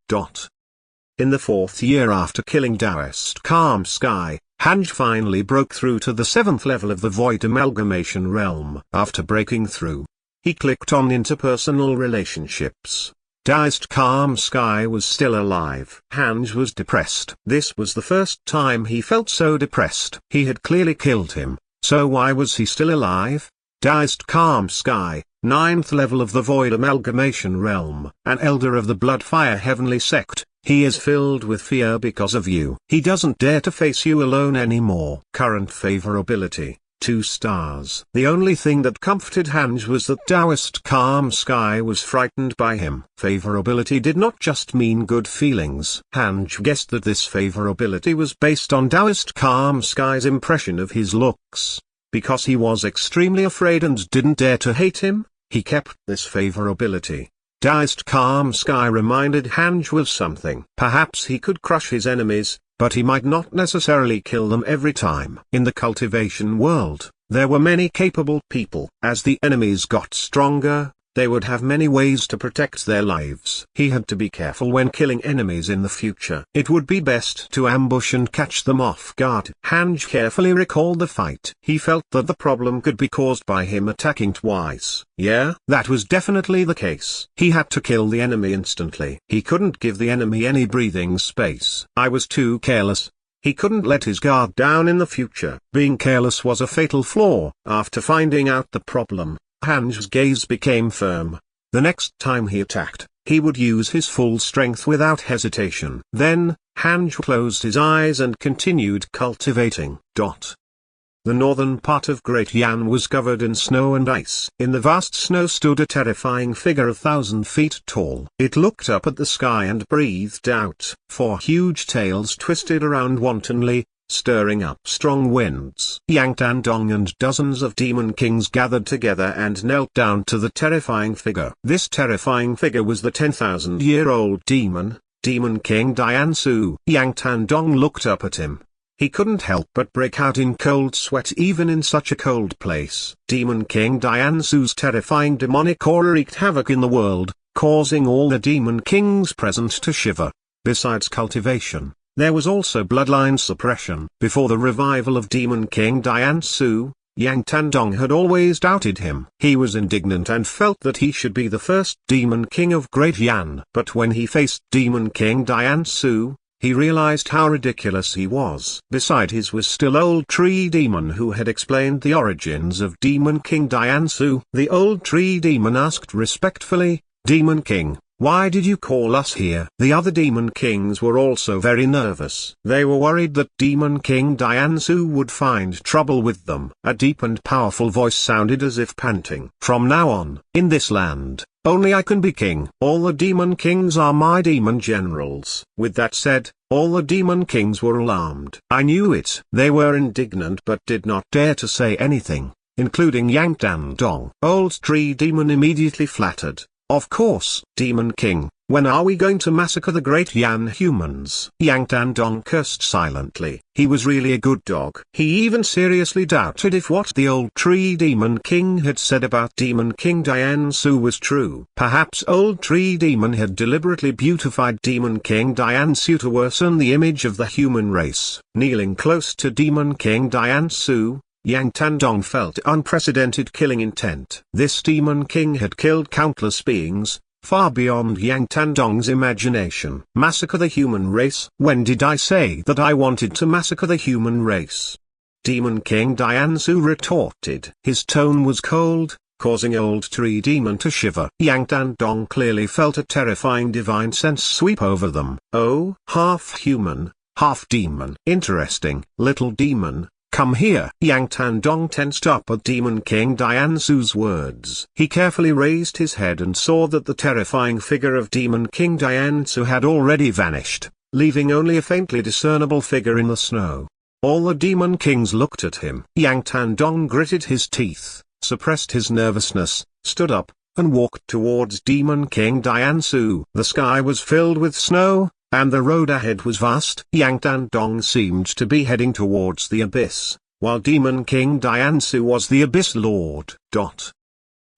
In the 4th year after killing Daoist Calm Sky, Hanj finally broke through to the 7th level of the Void Amalgamation Realm. After breaking through, he clicked on interpersonal relationships. Daoist Calm Sky was still alive. Hanj was depressed. This was the first time he felt so depressed. He had clearly killed him. So why was he still alive? Daoist Calm Sky, 9th level of the Void Amalgamation Realm, an elder of the Bloodfire Heavenly Sect, he is filled with fear because of you. He doesn't dare to face you alone anymore. Current favorability, 2 stars. The only thing that comforted Hanj was that Daoist Calm Sky was frightened by him. Favorability did not just mean good feelings. Hanj guessed that this favorability was based on Daoist Calm Sky's impression of his looks. Because he was extremely afraid and didn't dare to hate him, he kept this favorability. Daoist Calm Sky reminded Hanj of something. Perhaps he could crush his enemies, but he might not necessarily kill them every time. In the cultivation world, there were many capable people. As the enemies got stronger, they would have many ways to protect their lives. He had to be careful when killing enemies in the future. It would be best to ambush and catch them off guard. Hanj carefully recalled the fight. He felt that the problem could be caused by him attacking twice. Yeah, that was definitely the case. He had to kill the enemy instantly. He couldn't give the enemy any breathing space. I was too careless. He couldn't let his guard down in the future. Being careless was a fatal flaw. After finding out the problem, Hanj's gaze became firm. The next time he attacked, he would use his full strength without hesitation. Then, Hanj closed his eyes and continued cultivating. The northern part of Great Yan was covered in snow and ice. In the vast snow stood a terrifying figure 1,000 feet tall. It looked up at the sky and breathed out. 4 huge tails twisted around wantonly, stirring up strong winds. Yang Tandong and dozens of demon kings gathered together and knelt down to the terrifying figure. This terrifying figure was the 10,000-year-old demon King Diansu. Yang Tandong looked up at him. He couldn't help but break out in cold sweat even in such a cold place. Demon King Diansu's terrifying demonic aura wreaked havoc in the world, causing all the demon kings present to shiver. Besides cultivation, There was also bloodline suppression. Before the revival of Demon King Diansu, Yang Tandong had always doubted him. He was indignant and felt that he should be the first Demon King of Great Yan. But when he faced Demon King Diansu, he realized how ridiculous he was. Beside his was still Old Tree Demon, who had explained the origins of Demon King Diansu. The Old Tree Demon asked respectfully, "Demon King, why did you call us here?" The other Demon Kings were also very nervous. They were worried that Demon King Diansu would find trouble with them. A deep and powerful voice sounded as if panting. "From now on, in this land, only I can be king. All the Demon Kings are my demon generals." With that said, all the Demon Kings were alarmed. I knew it. They were indignant but did not dare to say anything, including Yang Tandong. Old Tree Demon immediately flattered. "Of course, Demon King, when are we going to massacre the Great Yan humans?" Yang Tandong cursed silently. He was really a good dog. He even seriously doubted if what the Old Tree Demon King had said about Demon King Diansu was true. Perhaps Old Tree Demon had deliberately beautified Demon King Diansu to worsen the image of the human race. Kneeling close to Demon King Diansu, Yang Tandong felt unprecedented killing intent. This Demon King had killed countless beings, far beyond Yang Tandong's imagination. Massacre the human race? When did I say that I wanted to massacre the human race? Demon King Diansu retorted. His tone was cold, causing Old Tree Demon to shiver. Yang Tandong clearly felt a terrifying divine sense sweep over them. "Oh, half human, half demon. Interesting. Little demon, come here." Yang Tandong tensed up at Demon King Diansu's words. He carefully raised his head and saw that the terrifying figure of Demon King Diansu had already vanished, leaving only a faintly discernible figure in the snow. All the Demon Kings looked at him. Yang Tandong gritted his teeth, suppressed his nervousness, stood up, and walked towards Demon King Diansu. The sky was filled with snow, and the road ahead was vast. Yang Tandong seemed to be heading towards the abyss, while Demon King Diansu was the Abyss Lord.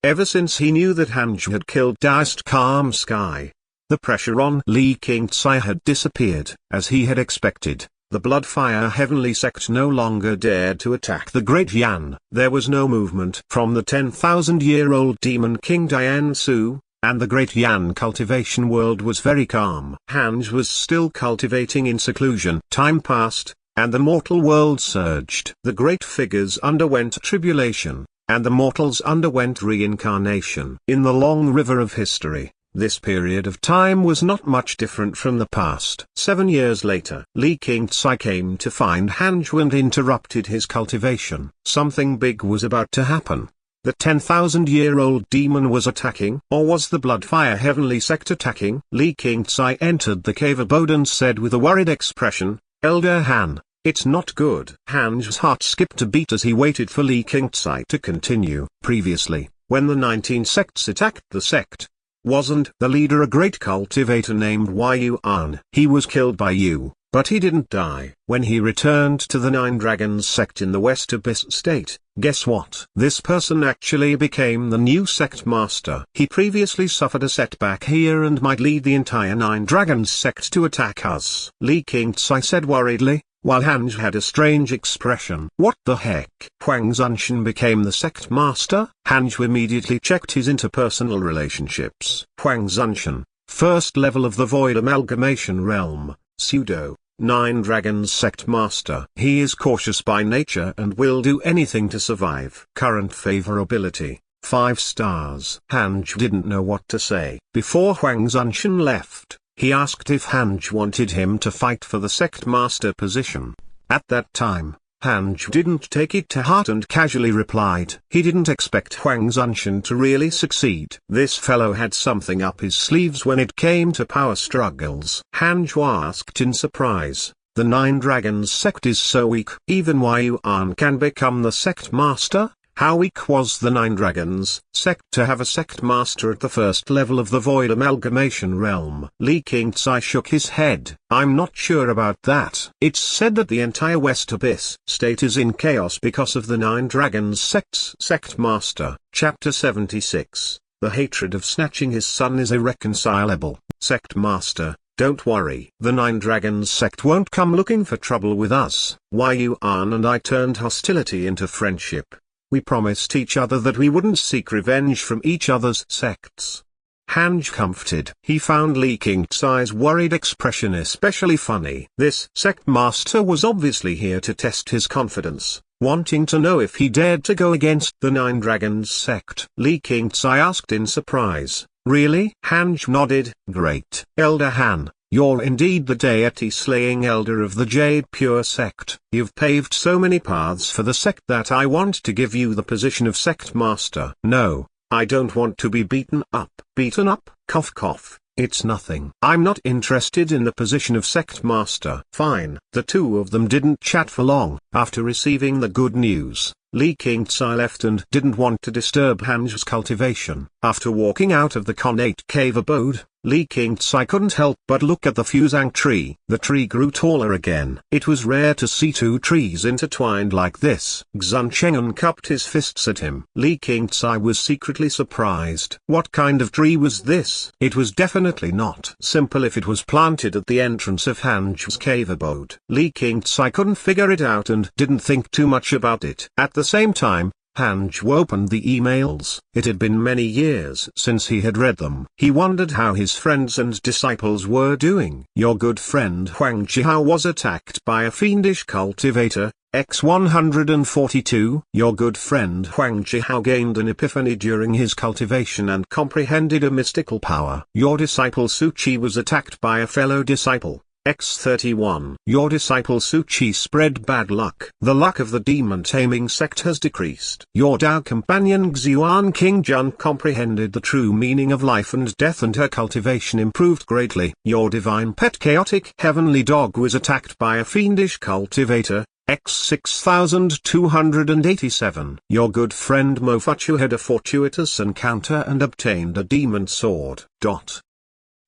Ever since he knew that Hanju had killed Daoist Calm Sky, the pressure on Li Qingcai had disappeared. As he had expected, the Bloodfire Heavenly Sect no longer dared to attack the Great Yan. There was no movement from the 10,000-year-old Demon King Diansu, and the Great Yan cultivation world was very calm. Hanj was still cultivating in seclusion. Time passed, and the mortal world surged. The great figures underwent tribulation, and the mortals underwent reincarnation. In the long river of history, this period of time was not much different from the past. 7 years later, Li Qingcai came to find Hanj and interrupted his cultivation. Something big was about to happen. The 10,000-year-old demon was attacking, or was the Bloodfire Heavenly Sect attacking? Li Qingcai entered the cave abode and said with a worried expression, "Elder Han, it's not good." Han's heart skipped a beat as he waited for Li Qingcai to continue. Previously, when the 19 sects attacked the sect, wasn't the leader a great cultivator named Yuan? He was killed by you, but he didn't die. When he returned to the 9 Dragons sect in the West Abyss state, guess what? This person actually became the new sect master. He previously suffered a setback here and might lead the entire 9 Dragons sect to attack us. Li Qingcai said worriedly, while Hanj had a strange expression. What the heck? Huang Zunshan became the sect master? Hanj immediately checked his interpersonal relationships. Huang Zunshan, first level of the Void Amalgamation Realm, pseudo 9 Dragons sect master. He is cautious by nature and will do anything to survive. Current favorability, 5 stars. Hanj didn't know what to say. Before Huang Zunshan left, he asked if Hanj wanted him to fight for the sect master position. At that time, Hanj didn't take it to heart and casually replied he didn't expect Huang Zunshan to really succeed. This fellow had something up his sleeves when it came to power struggles. Hanj asked in surprise, "The 9 Dragons sect is so weak. Even Yuan can become the sect master? How weak was the 9 Dragons sect to have a sect master at the first level of the Void Amalgamation Realm?" Li Qingcai shook his head. "I'm not sure about that. It's said that the entire West Abyss state is in chaos because of the 9 Dragons sect's sect master." Chapter 76. The hatred of snatching his son is irreconcilable. Sect master, Don't worry. The Nine Dragons sect won't come looking for trouble with us. Why Yuan and I turned hostility into friendship. We promised each other that we wouldn't seek revenge from each other's sects. Hanj comforted. He found Li Qingzai's worried expression especially funny. This sect master was obviously here to test his confidence, wanting to know if he dared to go against the Nine Dragons sect. Li Qingzai asked in surprise, "Really?" Hanj nodded. "Great. Elder Han, you're indeed the deity-slaying elder of the Jade Pure sect. You've paved so many paths for the sect that I want to give you the position of sect master." "No, I don't want to be beaten up." "Beaten up?" Cough cough. "It's nothing. I'm not interested in the position of sect master." "Fine." The two of them didn't chat for long. After receiving the good news, Li Qingzai left and didn't want to disturb Hanj's cultivation. After walking out of the connate cave abode, Li Qingzai couldn't help but look at the fusang tree. The tree grew taller again. It was rare to see two trees intertwined like this. Xun Cheng'an cupped his fists at him. Li Qingzai was secretly surprised. What kind of tree was this? It was definitely not simple if it was planted at the entrance of Hanj's cave abode. Li Qingzai couldn't figure it out and didn't think too much about it. At the same time, Hanj opened the emails. It had been many years since he had read them. He wondered how his friends and disciples were doing. Your good friend Huang Jihao was attacked by a fiendish cultivator, X142. Your good friend Huang Jihao gained an epiphany during his cultivation and comprehended a mystical power. Your disciple Su Chi was attacked by a fellow disciple, X31. Your disciple Su Chi spread bad luck. The luck of the demon-taming sect has decreased. Your Dao companion Xuan Qingjun comprehended the true meaning of life and death and her cultivation improved greatly. Your divine pet chaotic heavenly dog was attacked by a fiendish cultivator, X6287. Your good friend Mofuchu had a fortuitous encounter and obtained a demon sword.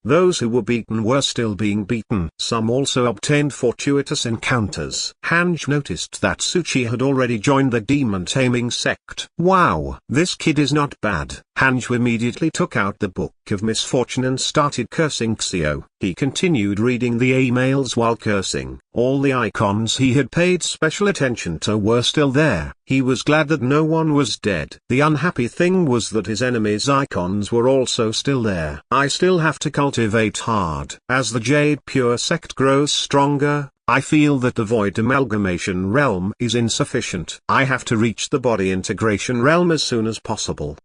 Those who were beaten were still being beaten. Some also obtained fortuitous encounters. Hanj noticed that Suchi had already joined the demon-taming sect. Wow, this kid is not bad. Hanj immediately took out the Book of Misfortune and started cursing Xio. He continued reading the emails while cursing. All the icons he had paid special attention to were still there. He was glad that no one was dead. The unhappy thing was that his enemies' icons were also still there. I still have to cultivate hard. As the Jade Pure sect grows stronger, I feel that the Void Amalgamation realm is insufficient. I have to reach the Body Integration realm as soon as possible.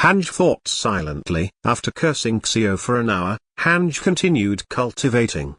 Hanj thought silently. After cursing Xio for an hour, Hanj continued cultivating.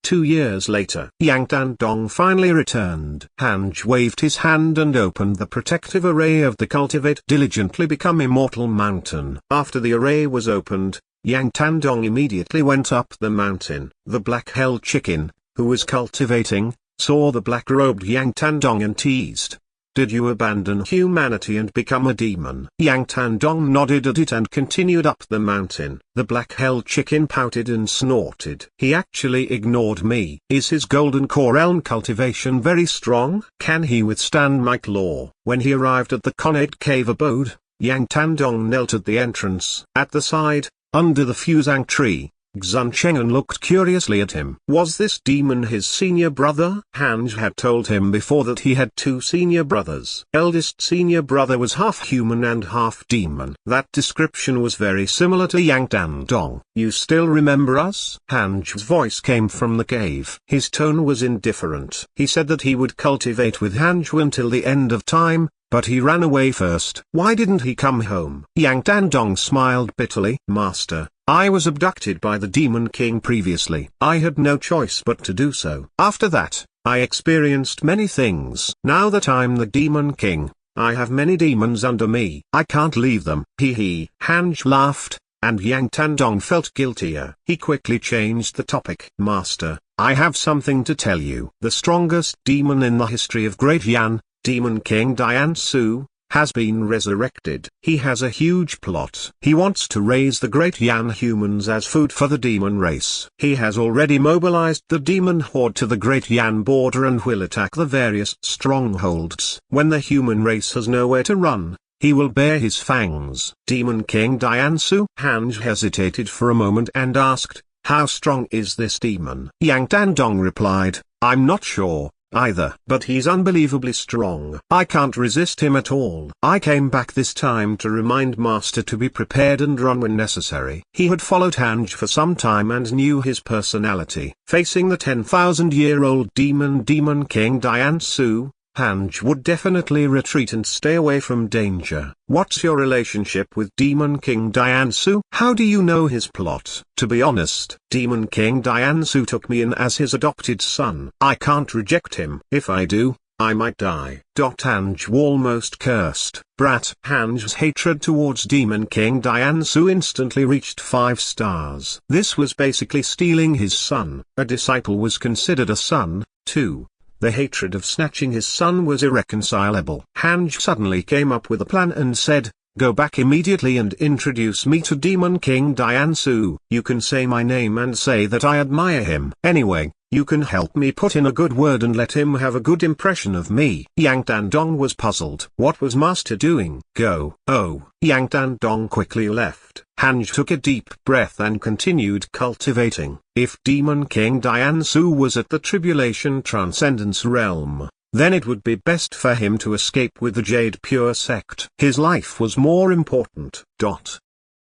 2 years later, Yang Dandong finally returned. Hanj waved his hand and opened the protective array of the Cultivate diligently become Immortal Mountain. After the array was opened, Yang Tandong immediately went up the mountain. The Black Hell Chicken, who was cultivating, saw the black-robed Yang Tandong and teased, "Did you abandon humanity and become a demon?" Yang Tandong nodded at it and continued up the mountain. The Black Hell Chicken pouted and snorted. "He actually ignored me. Is his golden core elm cultivation very strong? Can he withstand my claw?" When he arrived at the connate cave abode, Yang Tandong knelt at the entrance. At the side, under the fusang tree, Xun Cheng'an looked curiously at him. Was this demon his senior brother? Hanj had told him before that he had 2 senior brothers. Eldest senior brother was half human and half demon. That description was very similar to Yang Dandong. "You still remember us?" Hanj's voice came from the cave. His tone was indifferent. He said that he would cultivate with Hanj until the end of time, but he ran away first. Why didn't he come home? Yang Dandong smiled bitterly. "Master, I was abducted by the Demon King previously. I had no choice but to do so. After that, I experienced many things. Now that I'm the Demon King, I have many demons under me. I can't leave them." Hee. Hanj laughed, and Yang Tandong felt guiltier. He quickly changed the topic. "Master, I have something to tell you. The strongest demon in the history of Great Yan, Demon King Dian Su, has been resurrected. He has a huge plot. He wants to raise the Great Yan humans as food for the demon race. He has already mobilized the demon horde to the Great Yan border and will attack the various strongholds. When the human race has nowhere to run, he will bare his fangs." Demon King Dian Su? Hanj hesitated for a moment and asked, How strong is this demon? Yang Dandong replied, I'm not sure, either. But he's unbelievably strong. I can't resist him at all. I came back this time to remind Master to be prepared and run when necessary. He had followed Hanj for some time and knew his personality. Facing the 10,000-year-old Demon King Diansu, Hanj would definitely retreat and stay away from danger. What's your relationship with Demon King Diansu? How do you know his plot? To be honest, Demon King Diansu took me in as his adopted son. I can't reject him. If I do, I might die. Hanj almost cursed. Brat. Hanj's hatred towards Demon King Diansu instantly reached 5 stars. This was basically stealing his son. A disciple was considered a son, too. The hatred of snatching his son was irreconcilable. Hanj suddenly came up with a plan and said, go back immediately and introduce me to Demon King Diansu. You can say my name and say that I admire him. Anyway, you can help me put in a good word and let him have a good impression of me. Yang Dandong was puzzled. What was Master doing? Go. Oh. Yang Dandong quickly left. Hanj took a deep breath and continued cultivating. If Demon King Diansu was at the Tribulation Transcendence realm, then it would be best for him to escape with the Jade Pure sect. His life was more important.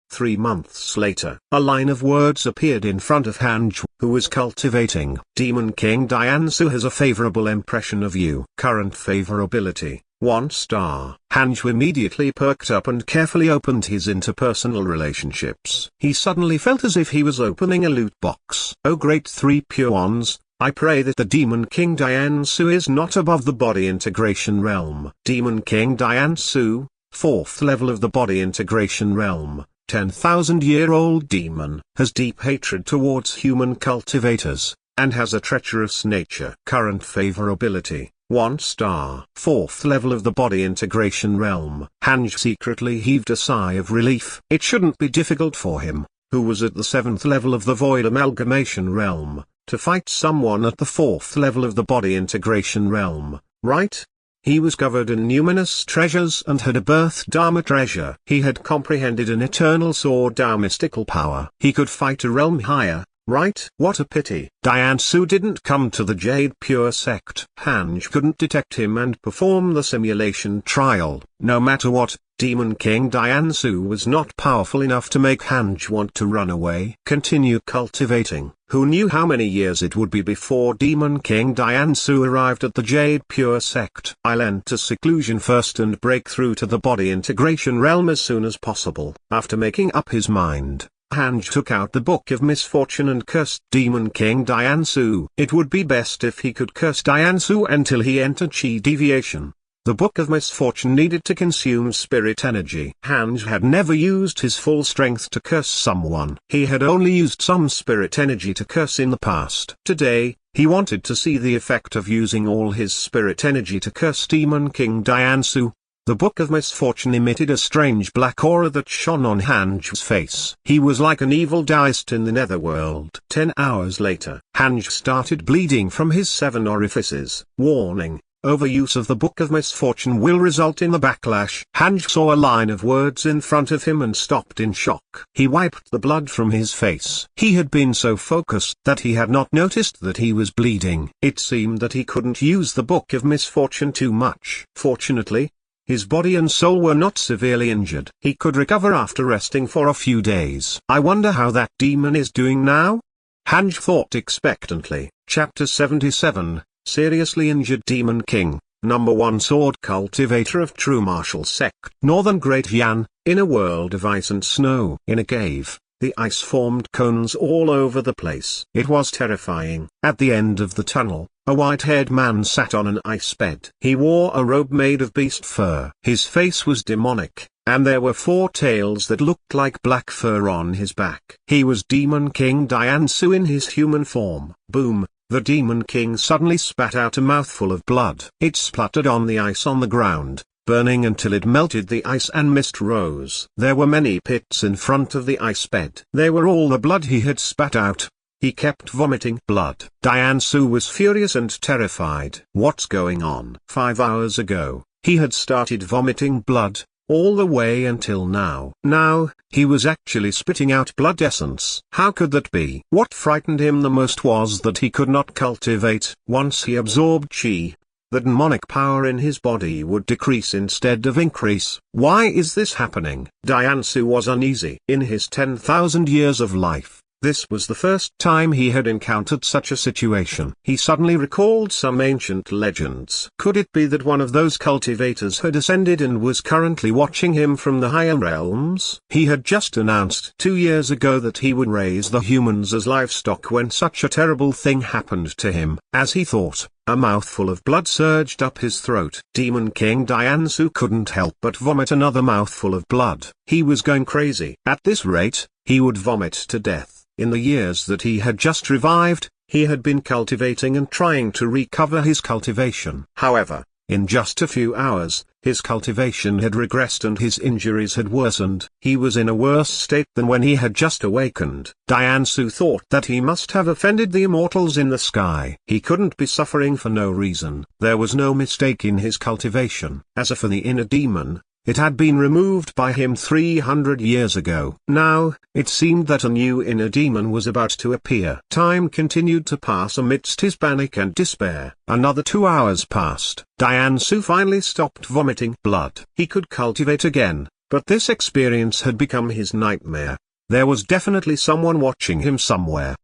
3 months later, a line of words appeared in front of Hanj, who was cultivating. Demon King Diansu has a favorable impression of you. Current favorability, 1 star. Hanj immediately perked up and carefully opened his interpersonal relationships. He suddenly felt as if he was opening a loot box. Oh great 3 pure ones, I pray that the Demon King Diansu is not above the body integration realm. Demon King Diansu, 4th level of the body integration realm. 10,000-year-old demon, has deep hatred towards human cultivators, and has a treacherous nature. Current favorability, 1 star. 4th level of the body integration realm. Hanj secretly heaved a sigh of relief. It shouldn't be difficult for him, who was at the 7th level of the void amalgamation realm, to fight someone at the 4th level of the body integration realm, right? He was covered in numinous treasures and had a birth Dharma treasure. He had comprehended an eternal Sword Dao mystical power. He could fight a realm higher, right? What a pity. Diansu didn't come to the Jade Pure sect. Hanj couldn't detect him and perform the simulation trial. No matter what, Demon King Diansu was not powerful enough to make Hanj want to run away. Continue cultivating. Who knew how many years it would be before Demon King Diansu arrived at the Jade Pure sect? I'll enter seclusion first and break through to the body integration realm as soon as possible. After making up his mind, Hanj took out the Book of Misfortune and cursed Demon King Diansu. It would be best if he could curse Diansu until he entered Chi Deviation. The Book of Misfortune needed to consume spirit energy. Hanj had never used his full strength to curse someone. He had only used some spirit energy to curse in the past. Today, he wanted to see the effect of using all his spirit energy to curse Demon King Diansu. The Book of Misfortune emitted a strange black aura that shone on Hanj's face. He was like an evil Taoist in the netherworld. 10 hours later, Hanj started bleeding from his 7 orifices. Warning. Overuse of the Book of Misfortune will result in the backlash. Hanj saw a line of words in front of him and stopped in shock. He wiped the blood from his face. He had been so focused that he had not noticed that he was bleeding. It seemed that he couldn't use the Book of Misfortune too much. Fortunately, his body and soul were not severely injured. He could recover after resting for a few days. I wonder how that demon is doing now? Hanj thought expectantly. Chapter 77. Seriously injured Demon King, number 1 sword cultivator of true martial sect. Northern Great Yan, in a world of ice and snow. In a cave, the ice formed cones all over the place. It was terrifying. At the end of the tunnel, a white-haired man sat on an ice bed. He wore a robe made of beast fur. His face was demonic, and there were 4 tails that looked like black fur on his back. He was Demon King Diansu in his human form. Boom. The Demon King suddenly spat out a mouthful of blood. It spluttered on the ice on the ground, burning until it melted the ice and mist rose. There were many pits in front of the ice bed. They were all the blood he had spat out. He kept vomiting blood. Diansu was furious and terrified. What's going on? 5 hours ago, he had started vomiting blood, all the way until now. Now, he was actually spitting out blood essence. How could that be? What frightened him the most was that he could not cultivate. Once he absorbed chi, the demonic power in his body would decrease instead of increase. Why is this happening? Diansu was uneasy. In his 10,000 years of life, this was the first time he had encountered such a situation. He suddenly recalled some ancient legends. Could it be that one of those cultivators had ascended and was currently watching him from the higher realms? He had just announced 2 years ago that he would raise the humans as livestock when such a terrible thing happened to him. As he thought, a mouthful of blood surged up his throat. Demon King Diansu couldn't help but vomit another mouthful of blood. He was going crazy. At this rate, he would vomit to death. In the years that he had just revived, he had been cultivating and trying to recover his cultivation. However, in just a few hours, his cultivation had regressed and his injuries had worsened. He was in a worse state than when he had just awakened. Diansu thought that he must have offended the immortals in the sky. He couldn't be suffering for no reason. There was no mistake in his cultivation. As for the inner demon, it had been removed by him 300 years ago. Now, it seemed that a new inner demon was about to appear. Time continued to pass amidst his panic and despair. Another 2 hours passed. Diansu finally stopped vomiting blood. He could cultivate again, but this experience had become his nightmare. There was definitely someone watching him somewhere.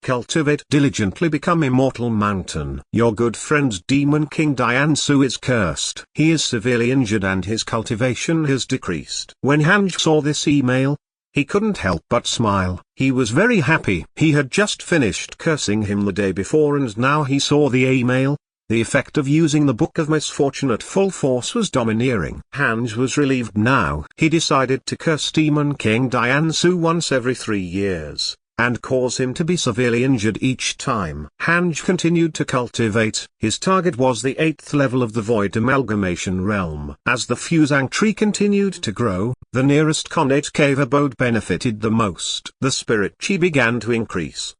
Cultivate diligently become Immortal Mountain. Your good friend Demon King Diansu is cursed. He is severely injured and his cultivation has decreased. When Hanj saw this email, he couldn't help but smile. He was very happy. He had just finished cursing him the day before and now he saw the email. The effect of using the Book of Misfortune at full force was domineering. Hanj was relieved now. He decided to curse Demon King Diansu once every 3 years, and cause him to be severely injured each time. Hanj continued to cultivate. His target was the 8th level of the Void Amalgamation Realm. As the Fusang tree continued to grow, the nearest connate cave abode benefited the most. The spirit chi began to increase.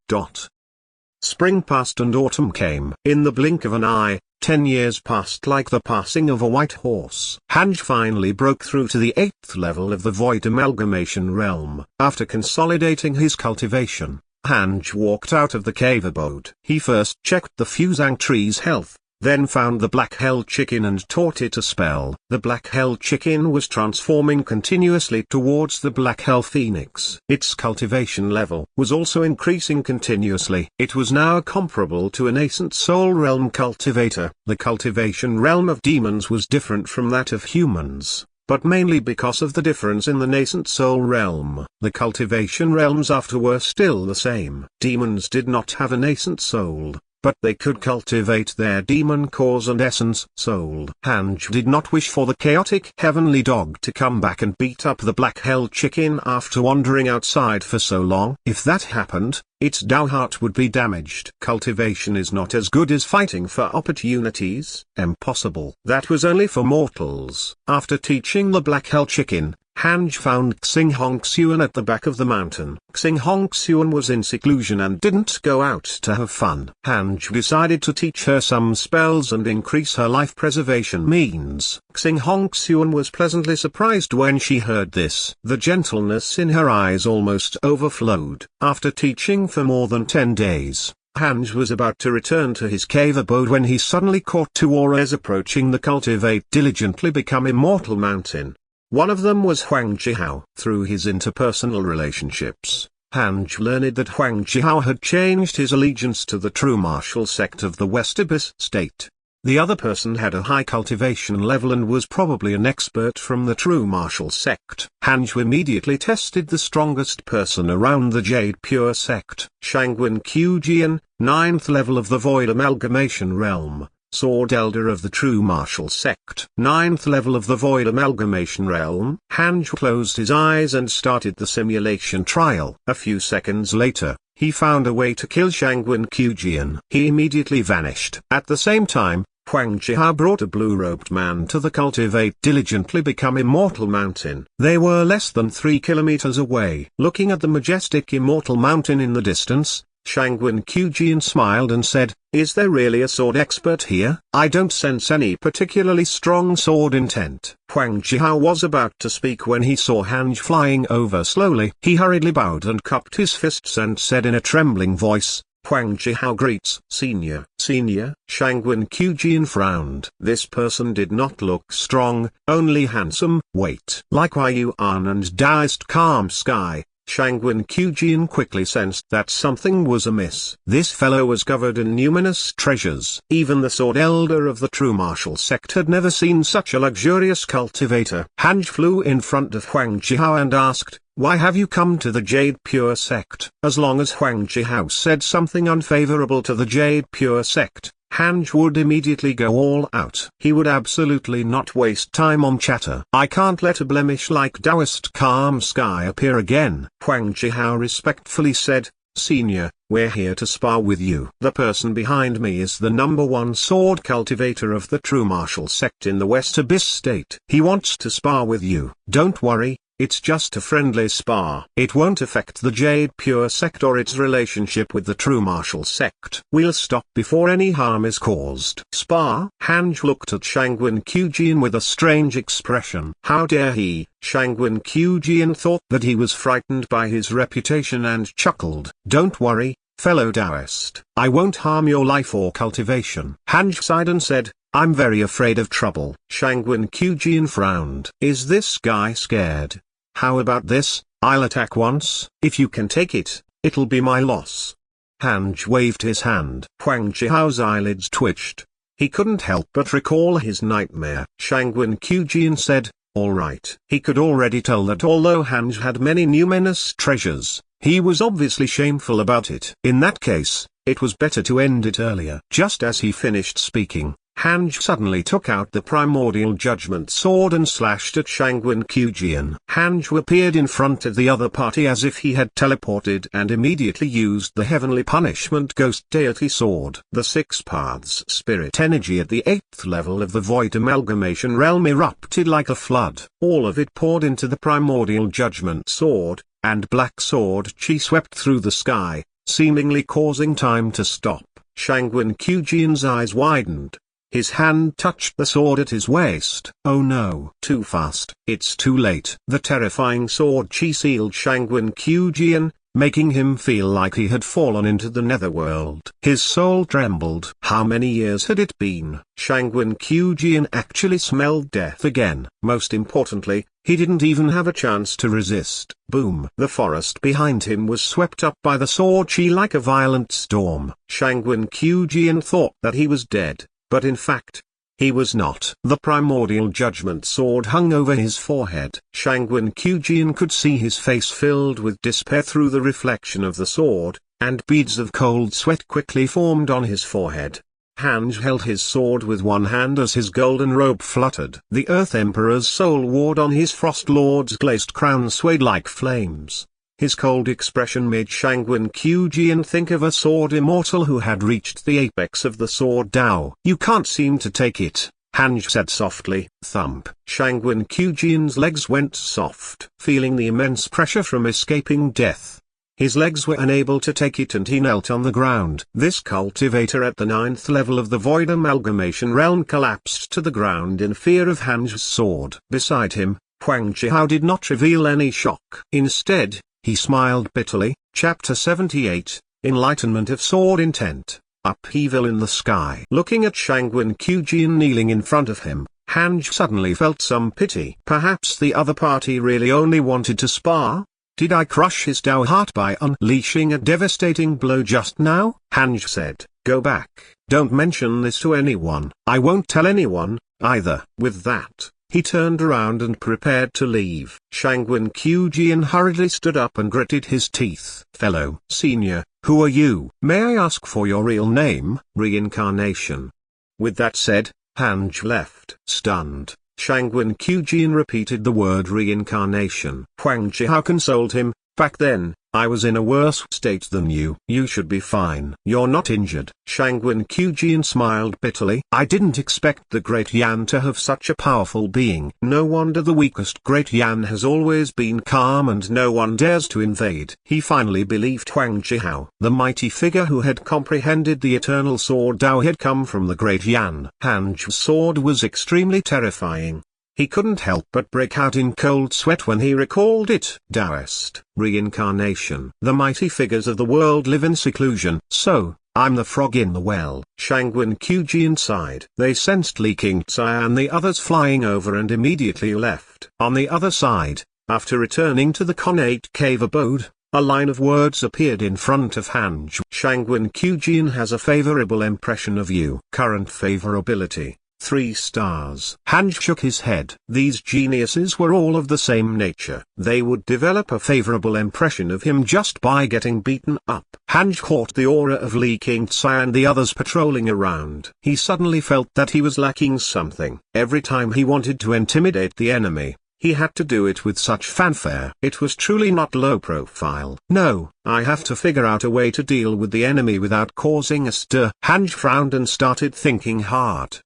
Spring passed and autumn came. In the blink of an eye, 10 years passed like the passing of a white horse. Hanj finally broke through to the 8th level of the Void Amalgamation Realm. After consolidating his cultivation, Hanj walked out of the cave abode. He first checked the Fusang tree's health, then found the Black Hell Chicken and taught it a spell. The Black Hell Chicken was transforming continuously towards the Black Hell Phoenix. Its cultivation level was also increasing continuously. It was now comparable to a nascent soul realm cultivator. The cultivation realm of demons was different from that of humans, but mainly because of the difference in the nascent soul realm. The cultivation realms after were still the same. Demons did not have a nascent soul, but they could cultivate their demon cause and essence soul. Hanj did not wish for the chaotic heavenly dog to come back and beat up the Black Hell Chicken after wandering outside for so long. If that happened, its Dao heart would be damaged. Cultivation is not as good as fighting for opportunities. Impossible. That was only for mortals. After teaching the Black Hell Chicken, Hanj found Xing Hongxuan at the back of the mountain. Xing Hongxuan was in seclusion and didn't go out to have fun. Hanj decided to teach her some spells and increase her life preservation means. Xing Hongxuan was pleasantly surprised when she heard this. The gentleness in her eyes almost overflowed. After teaching for more than 10 days, Hanj was about to return to his cave abode when he suddenly caught 2 auras approaching the Cultivate diligently become Immortal Mountain. One of them was Huang Jihao. Through his interpersonal relationships, Hanj learned that Huang Jihao had changed his allegiance to the true martial sect of the West Abyss state. The other person had a high cultivation level and was probably an expert from the true martial sect. Hanj immediately tested the strongest person around the Jade Pure sect. Shangwen Qiujian, 9th level of the Void Amalgamation Realm, Sword Elder of the True Martial Sect. 9th level of the Void Amalgamation Realm. Hanj closed his eyes and started the simulation trial. A few seconds later, he found a way to kill Shangwen Qiujian. He immediately vanished. At the same time, Huang Jihao brought a blue-robed man to the Cultivate diligently become Immortal Mountain. They were less than 3 kilometers away. Looking at the majestic Immortal Mountain in the distance, Shangwen Qijian smiled and said, "Is there really a sword expert here? I don't sense any particularly strong sword intent." Huang Zhihao was about to speak when he saw Hanj flying over slowly. He hurriedly bowed and cupped his fists and said in a trembling voice, "Huang Zhihao greets Senior." Senior, Shangwen Qijian frowned. This person did not look strong, only handsome. Wait. Like Wei Yuan and Taoist Calm Sky, Shangwen Qijian quickly sensed that something was amiss. This fellow was covered in numinous treasures. Even the sword elder of the true martial sect had never seen such a luxurious cultivator. Hanj flew in front of Huang Zhihao and asked, "Why have you come to the Jade Pure sect?" As long as Huang Zhihao said something unfavorable to the Jade Pure sect, Hanj would immediately go all out. He would absolutely not waste time on chatter. "I can't let a blemish like Taoist Calm Sky appear again." Huang Zhihao respectfully said, "Senior, we're here to spar with you." The person behind me is the #1 sword cultivator of the true martial sect in the West Abyss state. He wants to spar with you. Don't worry. It's just a friendly spar. It won't affect the Jade Pure sect or its relationship with the true martial sect. We'll stop before any harm is caused. Spar? Hanj looked at Shangwen Qijian with a strange expression. How dare he? Shangwen Qijian thought that he was frightened by his reputation and chuckled. "Don't worry, fellow Taoist. I won't harm your life or cultivation." Hanj sighed and said, "I'm very afraid of trouble." Shangwen Qijian frowned. Is this guy scared? How about this? I'll attack once. If you can take it, it'll be my loss. Hanj waved his hand. Huang Zhihao's eyelids twitched. He couldn't help but recall his nightmare. Shangwen Qijian said, "All right." He could already tell that although Hanj had many numinous treasures, he was obviously shameful about it. In that case, it was better to end it earlier. Just as he finished speaking, Hanj suddenly took out the primordial judgment sword and slashed at Shangwen Qijian. Hanj appeared in front of the other party as if he had teleported and immediately used the heavenly punishment ghost deity sword. The 6 paths spirit energy at the 8th level of the void amalgamation realm erupted like a flood. All of it poured into the primordial judgment sword, and black sword chi swept through the sky, seemingly causing time to stop. Shangwen Qijian's eyes widened. His hand touched the sword at his waist. Oh no. Too fast. It's too late. The terrifying sword chi sealed Shangwen Qijian, making him feel like he had fallen into the netherworld. His soul trembled. How many years had it been? Shangwen Qijian actually smelled death again. Most importantly, he didn't even have a chance to resist. Boom. The forest behind him was swept up by the sword chi like a violent storm. Shangwen Qijian thought that he was dead. But in fact, he was not. The primordial judgment sword hung over his forehead. Shangwen Qijian could see his face filled with despair through the reflection of the sword, and beads of cold sweat quickly formed on his forehead. Hanj held his sword with one hand as his golden robe fluttered. The Earth Emperor's soul ward on his Frost Lord's glazed crown swayed like flames. His cold expression made Shangwen Qijian think of a sword immortal who had reached the apex of the Sword Dao. "You can't seem to take it," Hanj said softly. Thump. Shangwen Qijian's legs went soft. Feeling the immense pressure from escaping death, his legs were unable to take it and he knelt on the ground. This cultivator at the 9th level of the void amalgamation realm collapsed to the ground in fear of Hanj's sword. Beside him, Huang Zhihao did not reveal any shock. Instead, he smiled bitterly. Chapter 78, Enlightenment of Sword Intent. Upheaval in the sky. Looking at Shangwen Qijian kneeling in front of him, Hanj suddenly felt some pity. Perhaps the other party really only wanted to spar? Did I crush his Dao heart by unleashing a devastating blow just now? Hanj said, "Go back. Don't mention this to anyone. I won't tell anyone, either." With that, he turned around and prepared to leave. Shangwen Qijian hurriedly stood up and gritted his teeth. "Fellow Senior, who are you? May I ask for your real name?" "Reincarnation." With that said, Hanj left. Stunned, Shangwen Qijian repeated the word reincarnation. Huang Zhihao consoled him. Back then, I was in a worse state than you. You should be fine. You're not injured. Shangwen Qujin smiled bitterly. I didn't expect the Great Yan to have such a powerful being. No wonder the weakest Great Yan has always been calm and no one dares to invade. He finally believed Huang Zhihao. The mighty figure who had comprehended the eternal sword Dao had come from the Great Yan. Han's sword was extremely terrifying. He couldn't help but break out in cold sweat when he recalled it. Taoist, reincarnation. The mighty figures of the world live in seclusion. So, I'm the frog in the well. Shangwen Qujin sighed. They sensed Li Qingcai and the others flying over and immediately left. On the other side, after returning to the connate cave abode, a line of words appeared in front of Hanj. Shangwen Qujin has a favorable impression of you. Current favorability. 3 stars. Hanj shook his head. These geniuses were all of the same nature. They would develop a favorable impression of him just by getting beaten up. Hanj caught the aura of Li Qingcai and the others patrolling around. He suddenly felt that he was lacking something. Every time he wanted to intimidate the enemy, he had to do it with such fanfare. It was truly not low profile. No, I have to figure out a way to deal with the enemy without causing a stir. Hanj frowned and started thinking hard.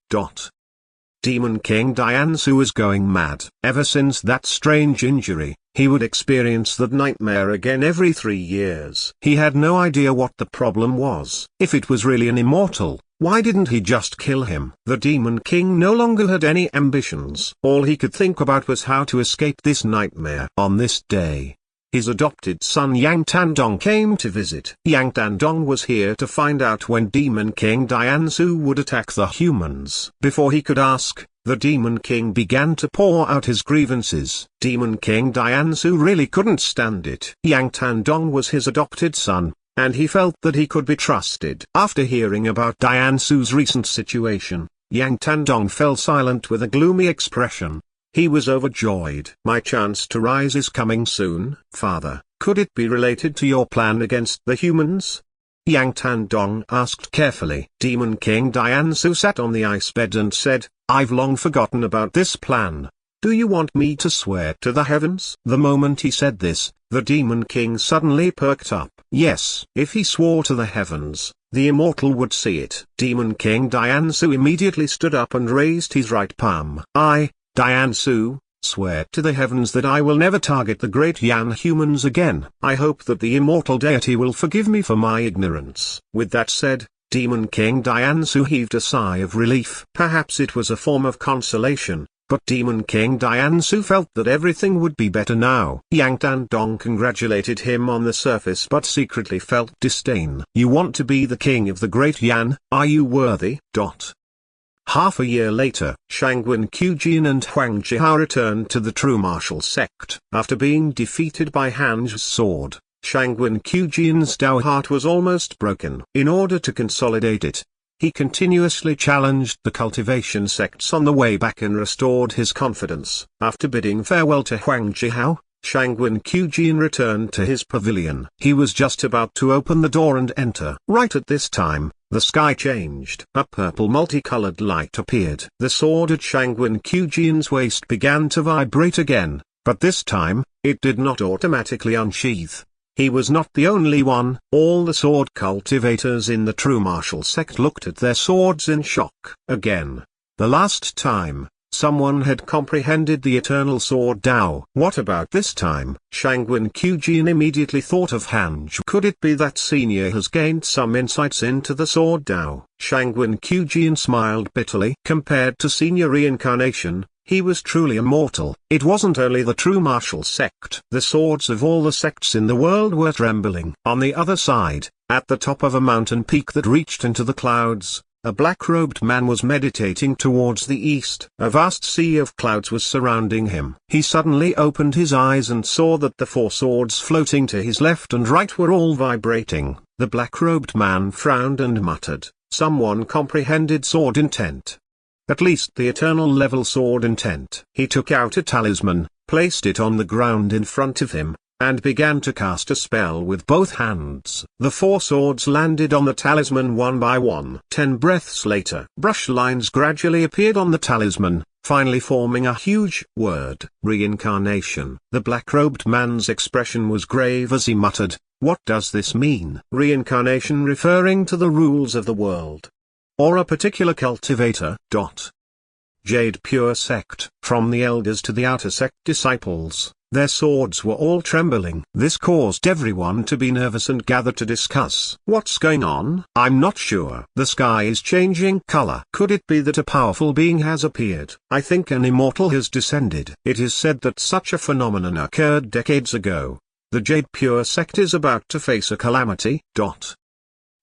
Demon King Diansu was going mad. Ever since that strange injury, he would experience that nightmare again every 3 years. He had no idea what the problem was. If it was really an immortal, why didn't he just kill him? The Demon King no longer had any ambitions. All he could think about was how to escape this nightmare. On this day, his adopted son Yang Tandong came to visit. Yang Tandong was here to find out when Demon King Diansu would attack the humans. Before he could ask, the Demon King began to pour out his grievances. Demon King Diansu really couldn't stand it. Yang Tandong was his adopted son, and he felt that he could be trusted. After hearing about Diansu's recent situation, Yang Tandong fell silent with a gloomy expression. He was overjoyed. My chance to rise is coming soon, father. Could it be related to your plan against the humans? Yang Tandong asked carefully. Demon King Diansu sat on the ice bed and said, I've long forgotten about this plan. Do you want me to swear to the heavens? The moment he said this, the Demon King suddenly perked up. Yes, if he swore to the heavens, the immortal would see it. Demon King Diansu immediately stood up and raised his right palm. I, Diansu, swear to the heavens that I will never target the Great Yan humans again. I hope that the immortal deity will forgive me for my ignorance. With that said, Demon King Diansu heaved a sigh of relief. Perhaps it was a form of consolation, but Demon King Diansu felt that everything would be better now. Yang Tandong congratulated him on the surface but secretly felt disdain. You want to be the king of the Great Yan, are you worthy? Half a year later, Shangwen Qujin and Huang Zhihao returned to the true martial sect. After being defeated by Han's sword, Shangwen Qujin's Dao heart was almost broken. In order to consolidate it, he continuously challenged the cultivation sects on the way back and restored his confidence. After bidding farewell to Huang Zhihao, Shangwen Qujin returned to his pavilion. He was just about to open the door and enter. Right at this time, the sky changed. A purple multicolored light appeared. The sword at Shangwen Qujin's waist began to vibrate again, but this time, it did not automatically unsheath. He was not the only one. All the sword cultivators in the true martial sect looked at their swords in shock. Again, the last time, someone had comprehended the eternal sword Dao. What about this time? Shangwen Qujin immediately thought of Hanj. Could it be that senior has gained some insights into the sword Dao? Shangwen Qujin smiled bitterly. Compared to senior reincarnation, he was truly immortal. It wasn't only the true martial sect. The swords of all the sects in the world were trembling. On the other side, at the top of a mountain peak that reached into the clouds, a black-robed man was meditating towards the east. A vast sea of clouds was surrounding him. He suddenly opened his eyes and saw that the 4 swords floating to his left and right were all vibrating. The black-robed man frowned and muttered, "Someone comprehended sword intent. At least the eternal level sword intent." He took out a talisman, placed it on the ground in front of him, and began to cast a spell with both hands. The 4 swords landed on the talisman one by one. 10 breaths later, brush lines gradually appeared on the talisman, finally forming a huge word, reincarnation. The black-robed man's expression was grave as he muttered, "What does this mean?" Reincarnation referring to the rules of the world. Or a particular cultivator. Jade Pure Sect. From the elders to the outer sect disciples, their swords were all trembling. This caused everyone to be nervous and gather to discuss. What's going on? I'm not sure. The sky is changing color. Could it be that a powerful being has appeared? I think an immortal has descended. It is said that such a phenomenon occurred decades ago. The Jade Pure Sect is about to face a calamity.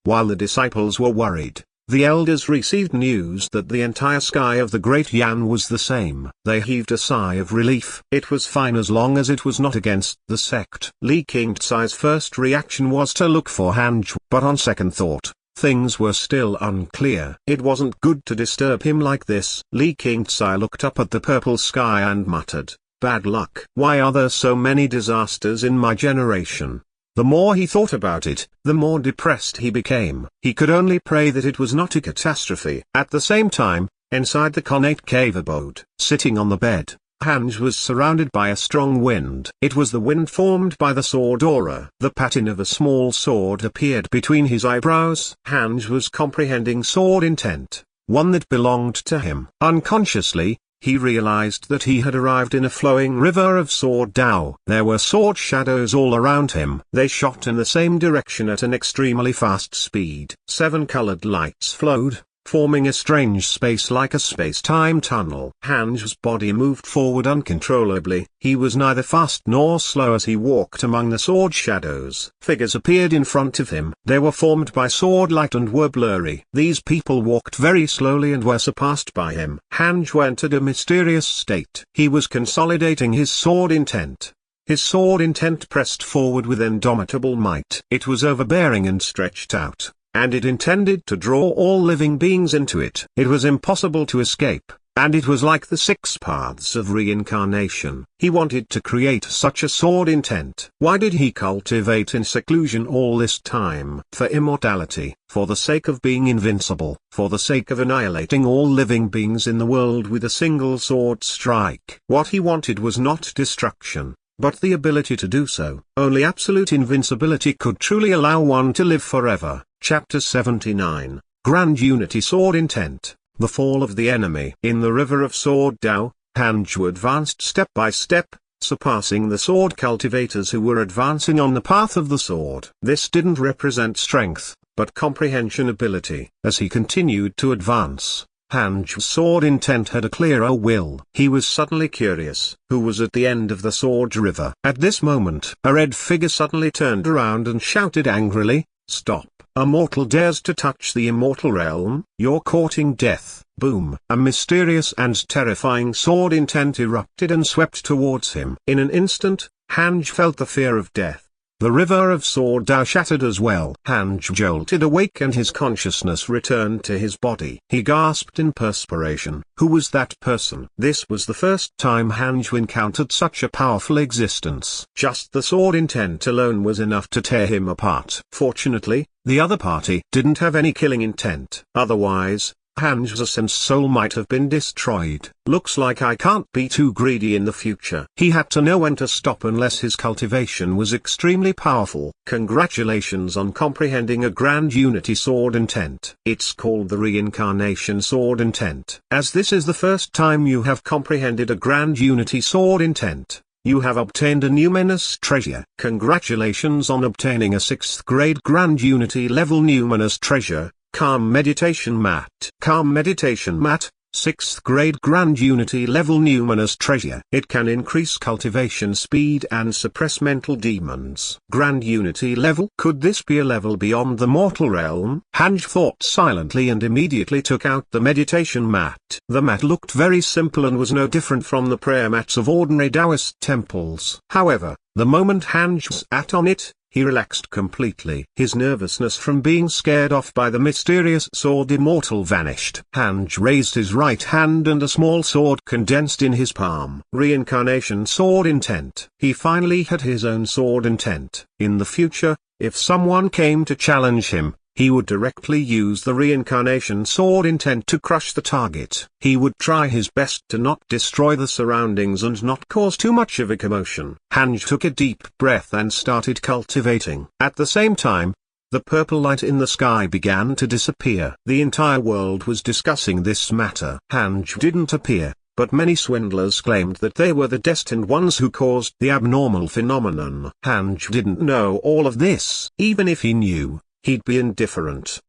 While the disciples were worried, the elders received news that the entire sky of the Great Yan was the same. They heaved a sigh of relief. It was fine as long as it was not against the sect. Li Qingzai's first reaction was to look for Hanzhu, but on second thought, things were still unclear. It wasn't good to disturb him like this. Li Qingzai looked up at the purple sky and muttered, "Bad luck. Why are there so many disasters in my generation?" The more he thought about it, the more depressed he became. He could only pray that it was not a catastrophe. At the same time, inside the connate cave abode, sitting on the bed, Hanzhu was surrounded by a strong wind. It was the wind formed by the sword aura. The pattern of a small sword appeared between his eyebrows. Hanzhu was comprehending sword intent, one that belonged to him. Unconsciously, he realized that he had arrived in a flowing river of Sword Dao. There were sword shadows all around him. They shot in the same direction at an extremely fast speed. 7 colored lights flowed, forming a strange space like a space-time tunnel. Hanzhu's body moved forward uncontrollably. He was neither fast nor slow as he walked among the sword shadows. Figures appeared in front of him. They were formed by sword light and were blurry. These people walked very slowly and were surpassed by him. Hanzhu entered a mysterious state. He was consolidating his sword intent. His sword intent pressed forward with indomitable might. It was overbearing and stretched out, and it intended to draw all living beings into it. It was impossible to escape, and it was like the 6 paths of reincarnation. He wanted to create such a sword intent. Why did he cultivate in seclusion all this time? For immortality, for the sake of being invincible, for the sake of annihilating all living beings in the world with a single sword strike. What he wanted was not destruction, but the ability to do so. Only absolute invincibility could truly allow one to live forever. Chapter 79, Grand Unity Sword Intent, The Fall of the Enemy. In the river of Sword Dao, Hanzhu advanced step by step, surpassing the sword cultivators who were advancing on the path of the sword. This didn't represent strength, but comprehension ability. As he continued to advance, Hanzhu's sword intent had a clearer will. He was suddenly curious. Who was at the end of the sword river? At this moment, a red figure suddenly turned around and shouted angrily, "Stop! A mortal dares to touch the Immortal Realm, you're courting death." Boom! A mysterious and terrifying sword intent erupted and swept towards him. In an instant, Hanzhu felt the fear of death. The river of Sword Dao shattered as well. Hanzhu jolted awake and his consciousness returned to his body. He gasped in perspiration. Who was that person? This was the first time Hanzhu encountered such a powerful existence. Just the sword intent alone was enough to tear him apart. Fortunately, the other party didn't have any killing intent. Otherwise, Hanzhu's sense soul might have been destroyed. Looks like I can't be too greedy in the future. He had to know when to stop unless his cultivation was extremely powerful. Congratulations on comprehending a grand unity sword intent. It's called the reincarnation sword intent. As this is the first time you have comprehended a grand unity sword intent, you have obtained a numinous treasure. Congratulations on obtaining a 6th grade grand unity level numinous treasure. Calm Meditation Mat. Calm Meditation Mat, 6th grade Grand Unity level numinous treasure. It can increase cultivation speed and suppress mental demons. Grand Unity level. Could this be a level beyond the mortal realm? Hanzhu thought silently and immediately took out the meditation mat. The mat looked very simple and was no different from the prayer mats of ordinary Taoist temples. However, the moment Hanzhu sat on it, he relaxed completely. His nervousness from being scared off by the mysterious sword immortal vanished. Hanzhu raised his right hand and a small sword condensed in his palm. Reincarnation sword intent. He finally had his own sword intent. In the future, if someone came to challenge him, he would directly use the reincarnation sword intent to crush the target. He would try his best to not destroy the surroundings and not cause too much of a commotion. Hanj took a deep breath and started cultivating. At the same time, the purple light in the sky began to disappear. The entire world was discussing this matter. Hanj didn't appear, but many swindlers claimed that they were the destined ones who caused the abnormal phenomenon. Hanj didn't know all of this. Even if he knew, he'd be indifferent.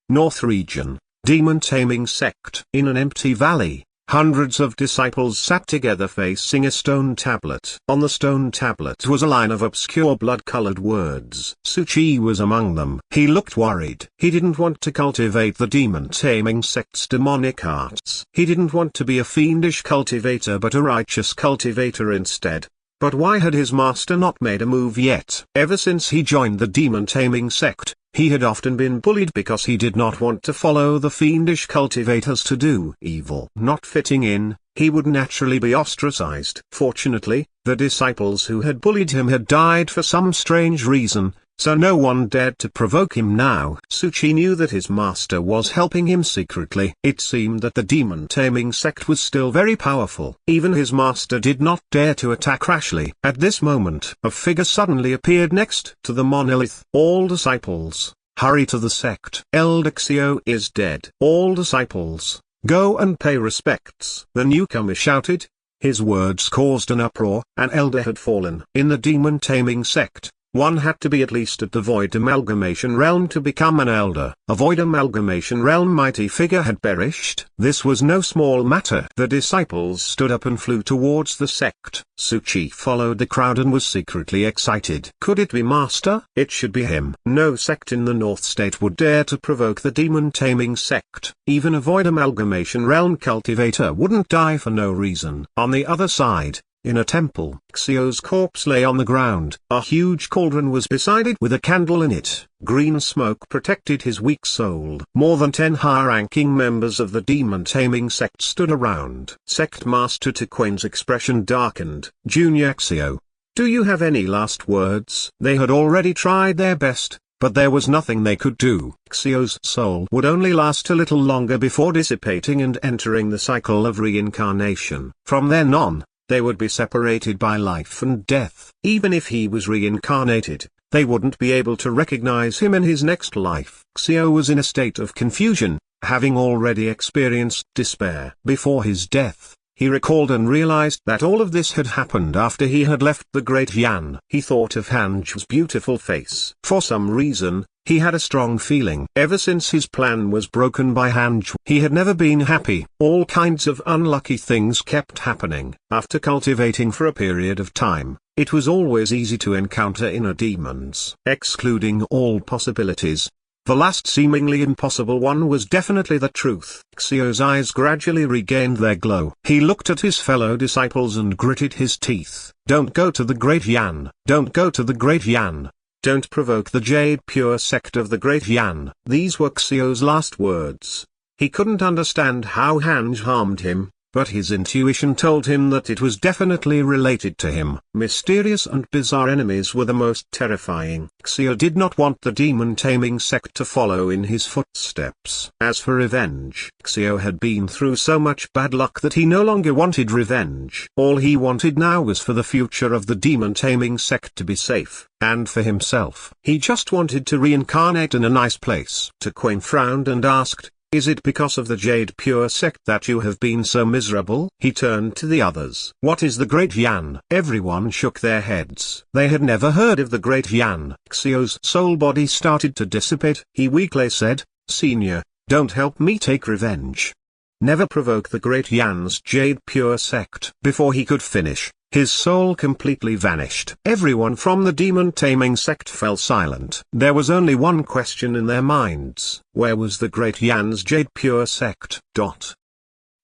North Region, Demon Taming Sect. In an empty valley, hundreds of disciples sat together facing a stone tablet. On the stone tablet was a line of obscure blood-colored words. Suchi was among them. He looked worried. He didn't want to cultivate the demon taming sect's demonic arts. He didn't want to be a fiendish cultivator but a righteous cultivator instead. But why had his master not made a move yet? Ever since he joined the demon taming sect, he had often been bullied because he did not want to follow the fiendish cultivators to do evil. Not fitting in, he would naturally be ostracized. Fortunately, the disciples who had bullied him had died for some strange reason, so no one dared to provoke him now. Suchi knew that his master was helping him secretly. It seemed that the demon taming sect was still very powerful. Even his master did not dare to attack rashly. At this moment, a figure suddenly appeared next to the monolith. All disciples, hurry to the sect. Elder Xio is dead. All disciples, go and pay respects. The newcomer shouted. His words caused an uproar. An elder had fallen. In the demon taming sect, one had to be at least at the Void Amalgamation Realm to become an elder. A Void Amalgamation Realm mighty figure had perished. This was no small matter. The disciples stood up and flew towards the sect. Suchi followed the crowd and was secretly excited. Could it be Master? It should be him. No sect in the North State would dare to provoke the demon taming sect. Even a Void Amalgamation Realm cultivator wouldn't die for no reason. On the other side, in a temple, Xio's corpse lay on the ground. A huge cauldron was beside it with a candle in it. Green smoke protected his weak soul. More than 10 high-ranking members of the demon taming sect stood around. Sect Master Taquain's expression darkened. Junior Xio, do you have any last words? They had already tried their best, but there was nothing they could do. Xio's soul would only last a little longer before dissipating and entering the cycle of reincarnation. From then on, they would be separated by life and death. Even if he was reincarnated, they wouldn't be able to recognize him in his next life. Xio was in a state of confusion, having already experienced despair. Before his death, he recalled and realized that all of this had happened after he had left the Great Yan. He thought of Hanju's beautiful face. For some reason, he had a strong feeling. Ever since his plan was broken by Hanju, he had never been happy. All kinds of unlucky things kept happening. After cultivating for a period of time, it was always easy to encounter inner demons. Excluding all possibilities, the last seemingly impossible one was definitely the truth. Xio's eyes gradually regained their glow. He looked at his fellow disciples and gritted his teeth. Don't go to the Great Yan. Don't go to the Great Yan. Don't provoke the Jade Pure sect of the Great Yan. These were Xio's last words. He couldn't understand how Hanj harmed him, but his intuition told him that it was definitely related to him. Mysterious and bizarre enemies were the most terrifying. Xio did not want the demon taming sect to follow in his footsteps. As for revenge, Xio had been through so much bad luck that he no longer wanted revenge. All he wanted now was for the future of the demon taming sect to be safe, and for himself. He just wanted to reincarnate in a nice place. Taquain frowned and asked, is it because of the Jade Pure sect that you have been so miserable? He turned to the others. What is the Great Yan? Everyone shook their heads. They had never heard of the Great Yan. Xio's soul body started to dissipate. He weakly said, Senior, don't help me take revenge. Never provoke the Great Yan's Jade Pure sect. Before he could finish, his soul completely vanished. Everyone from the demon taming sect fell silent. There was only one question in their minds. Where was the Great Yan's Jade Pure sect?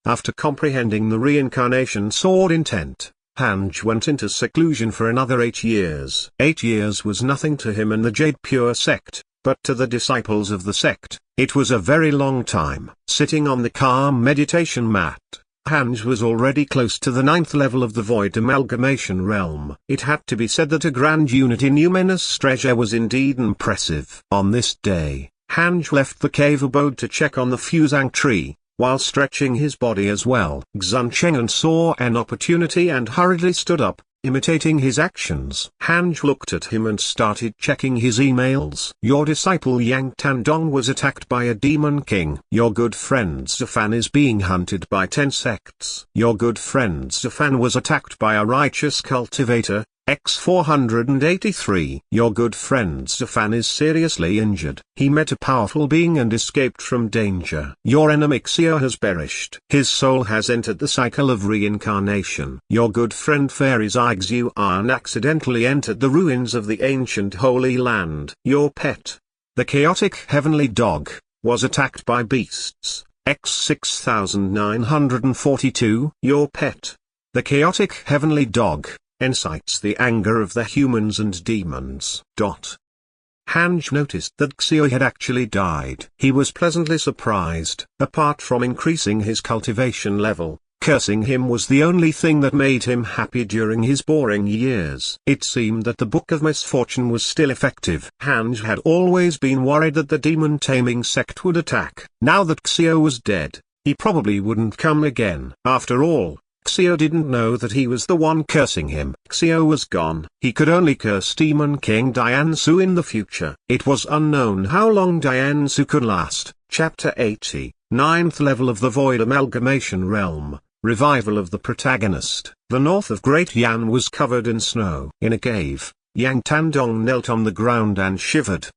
After comprehending the reincarnation sword intent, Hanj went into seclusion for another 8 years. 8 years was nothing to him and the Jade Pure sect, but to the disciples of the sect, it was a very long time. Sitting on the calm meditation mat, Hanj was already close to the 9th level of the Void Amalgamation Realm. It had to be said that a grand unit in numinous treasure was indeed impressive. On this day, Hanj left the cave abode to check on the fusang tree, while stretching his body as well. Xun Cheng'an saw an opportunity and hurriedly stood up, imitating his actions. Hanj looked at him and started checking his emails. Your disciple Yang Tandong was attacked by a demon king. Your good friend Zafan is being hunted by 10 sects. Your good friend Zafan was attacked by a righteous cultivator. X483. Your good friend Zafan is seriously injured. He met a powerful being and escaped from danger. Your enemy Xio has perished. His soul has entered the cycle of reincarnation. Your good friend Fairy Zixuan accidentally entered the ruins of the ancient Holy Land. Your pet, the chaotic heavenly dog, was attacked by beasts. X6942. Your pet, the chaotic heavenly dog, incites the anger of the humans and demons. Hanj noticed that Xio had actually died. He was pleasantly surprised. Apart from increasing his cultivation level, cursing him was the only thing that made him happy during his boring years. It seemed that the Book of Misfortune was still effective. Hanj had always been worried that the demon taming sect would attack. Now that Xio was dead, he probably wouldn't come again. After all, Xio didn't know that he was the one cursing him. Xio was gone. He could only curse Demon King Diansu in the future. It was unknown how long Diansu could last. Chapter 80, 9th level of the Void Amalgamation Realm, Revival of the Protagonist. The north of Great Yan was covered in snow. In a cave, Yang Tandong knelt on the ground and shivered.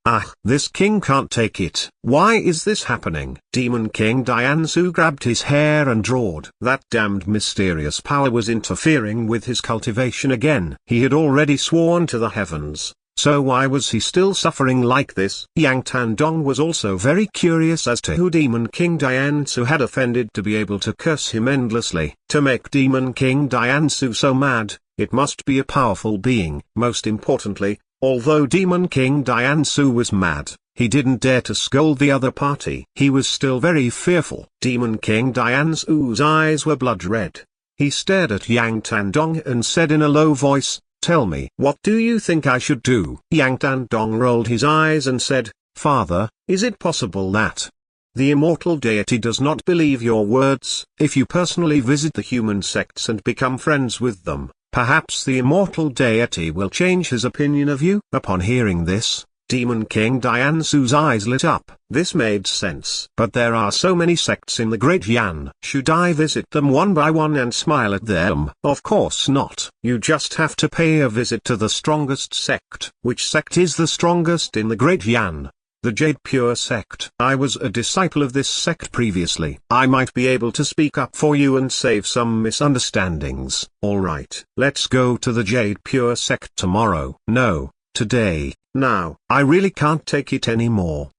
This king can't take it. Why is this happening? Demon King Diansu grabbed his hair and roared. That damned mysterious power was interfering with his cultivation again. He had already sworn to the heavens, so why was he still suffering like this? Yang Tandong was also very curious as to who Demon King Diansu had offended to be able to curse him endlessly. To make Demon King Diansu so mad, it must be a powerful being. Most importantly, although Demon King Diansu was mad, he didn't dare to scold the other party. He was still very fearful. Demon King Diansu's eyes were blood red. He stared at Yang Tandong and said in a low voice, "Tell me, what do you think I should do?" Yang Tandong rolled his eyes and said, "Father, is it possible that the immortal deity does not believe your words? If you personally visit the human sects and become friends with them, perhaps the immortal deity will change his opinion of you." Upon hearing this, Demon King Diansu's eyes lit up. This made sense. But there are so many sects in the Great Yan. Should I visit them one by one and smile at them? Of course not. You just have to pay a visit to the strongest sect. Which sect is the strongest in the Great Yan? The Jade Pure sect. I was a disciple of this sect previously. I might be able to speak up for you and save some misunderstandings. Alright, let's go to the Jade Pure sect tomorrow. No, today, now. I really can't take it anymore.